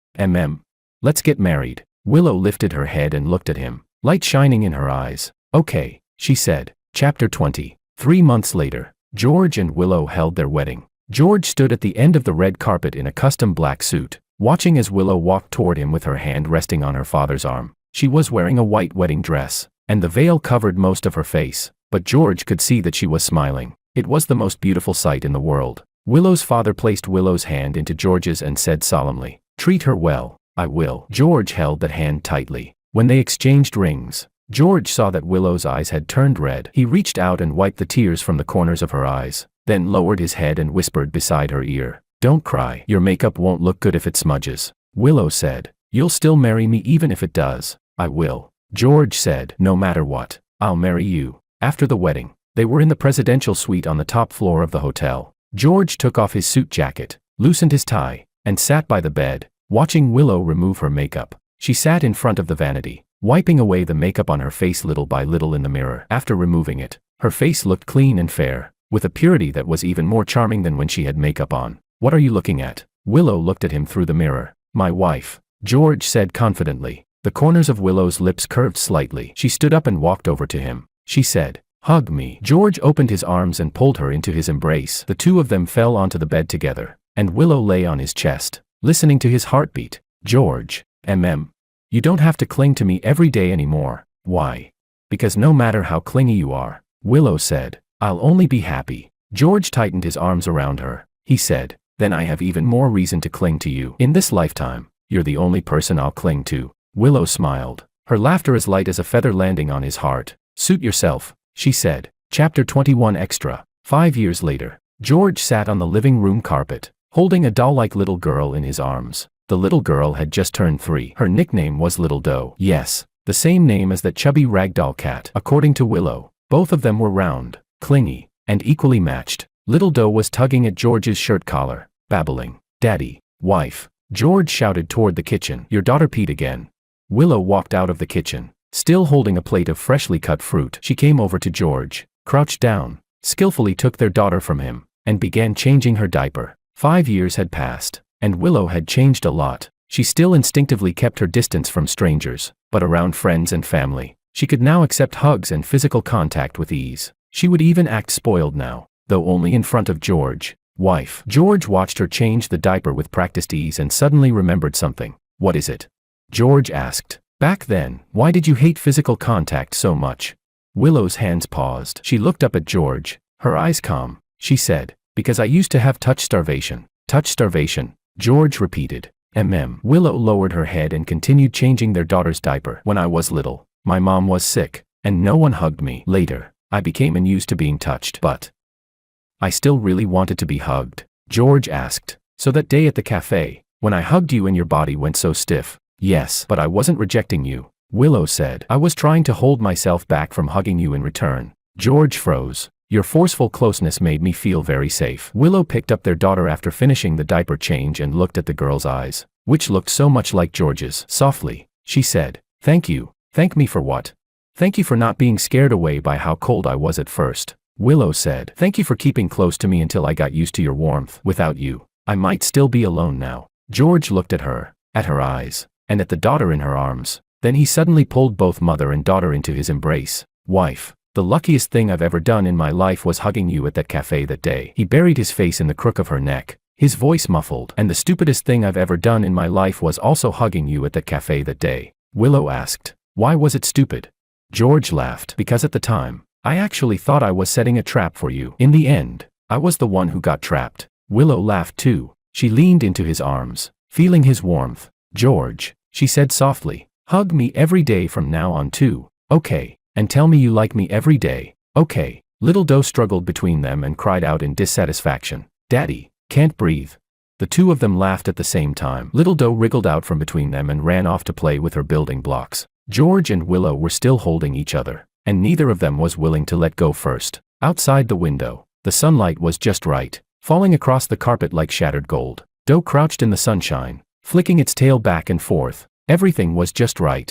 let's get married. Willow lifted her head and looked at him, light shining in her eyes. Okay, she said. Chapter 20. 3 months later, George and Willow held their wedding. George stood at the end of the red carpet in a custom black suit, watching as Willow walked toward him with her hand resting on her father's arm. She was wearing a white wedding dress, and the veil covered most of her face, but George could see that she was smiling. It was the most beautiful sight in the world. Willow's father placed Willow's hand into George's and said solemnly, Treat her well. I will. George held that hand tightly. When they exchanged rings, George saw that Willow's eyes had turned red. He reached out and wiped the tears from the corners of her eyes, then lowered his head and whispered beside her ear, Don't cry. Your makeup won't look good if it smudges. Willow said, You'll still marry me even if it does. I will. George said, no matter what, I'll marry you. After the wedding, they were in the presidential suite on the top floor of the hotel. George took off his suit jacket, loosened his tie, and sat by the bed, watching Willow remove her makeup. She sat in front of the vanity, wiping away the makeup on her face little by little in the mirror. After removing it, her face looked clean and fair, with a purity that was even more charming than when she had makeup on. What are you looking at? Willow looked at him through the mirror. My wife, George said confidently. The corners of Willow's lips curved slightly. She stood up and walked over to him. She said, hug me. George opened his arms and pulled her into his embrace. The two of them fell onto the bed together, and Willow lay on his chest, listening to his heartbeat. George, you don't have to cling to me every day anymore. Why? Because no matter how clingy you are, Willow said, I'll only be happy. George tightened his arms around her. He said, then I have even more reason to cling to you. In this lifetime, you're the only person I'll cling to. Willow smiled, her laughter as light as a feather landing on his heart. Suit yourself, she said. Chapter 21 Extra. 5 years later, George sat on the living room carpet, holding a doll-like little girl in his arms. The little girl had just turned 3. Her nickname was Little Doe. Yes, the same name as that chubby ragdoll cat. According to Willow, both of them were round, clingy, and equally matched. Little Doe was tugging at George's shirt collar, babbling, Daddy, wife. George shouted toward the kitchen. Your daughter peed again. Willow walked out of the kitchen, still holding a plate of freshly cut fruit. She came over to George, crouched down, skillfully took their daughter from him, and began changing her diaper. 5 years had passed, and Willow had changed a lot. She still instinctively kept her distance from strangers, but around friends and family, she could now accept hugs and physical contact with ease. She would even act spoiled now, though only in front of George, wife. George watched her change the diaper with practiced ease and suddenly remembered something. What is it? George asked. Back then, why did you hate physical contact so much? Willow's hands paused. She looked up at George, her eyes calm. She said, because I used to have touch starvation. Touch starvation, George repeated. Willow lowered her head and continued changing their daughter's diaper. When I was little, my mom was sick, and no one hugged me. Later, I became unused to being touched. But I still really wanted to be hugged, George asked. So that day at the cafe, when I hugged you and your body went so stiff. Yes, but I wasn't rejecting you, Willow said. I was trying to hold myself back from hugging you in return. George froze. Your forceful closeness made me feel very safe. Willow picked up their daughter after finishing the diaper change and looked at the girl's eyes, which looked so much like George's. Softly, she said, thank you. Thank me for what? Thank you for not being scared away by how cold I was at first. Willow said, thank you for keeping close to me until I got used to your warmth. Without you, I might still be alone now. George looked at her eyes, and at the daughter in her arms. Then he suddenly pulled both mother and daughter into his embrace. Wife, the luckiest thing I've ever done in my life was hugging you at that cafe that day. He buried his face in the crook of her neck, his voice muffled. And the stupidest thing I've ever done in my life was also hugging you at that cafe that day. Willow asked, why was it stupid? George laughed. Because at the time, I actually thought I was setting a trap for you. In the end, I was the one who got trapped. Willow laughed too. She leaned into his arms, feeling his warmth. George, she said softly, hug me every day from now on too. Okay, and tell me you like me every day. Okay. Little Doe struggled between them and cried out in dissatisfaction. Daddy, can't breathe. The two of them laughed at the same time. Little Doe wriggled out from between them and ran off to play with her building blocks. George and Willow were still holding each other, and neither of them was willing to let go first. Outside the window, the sunlight was just right, falling across the carpet like shattered gold. Doe crouched in the sunshine, flicking its tail back and forth. Everything was just right.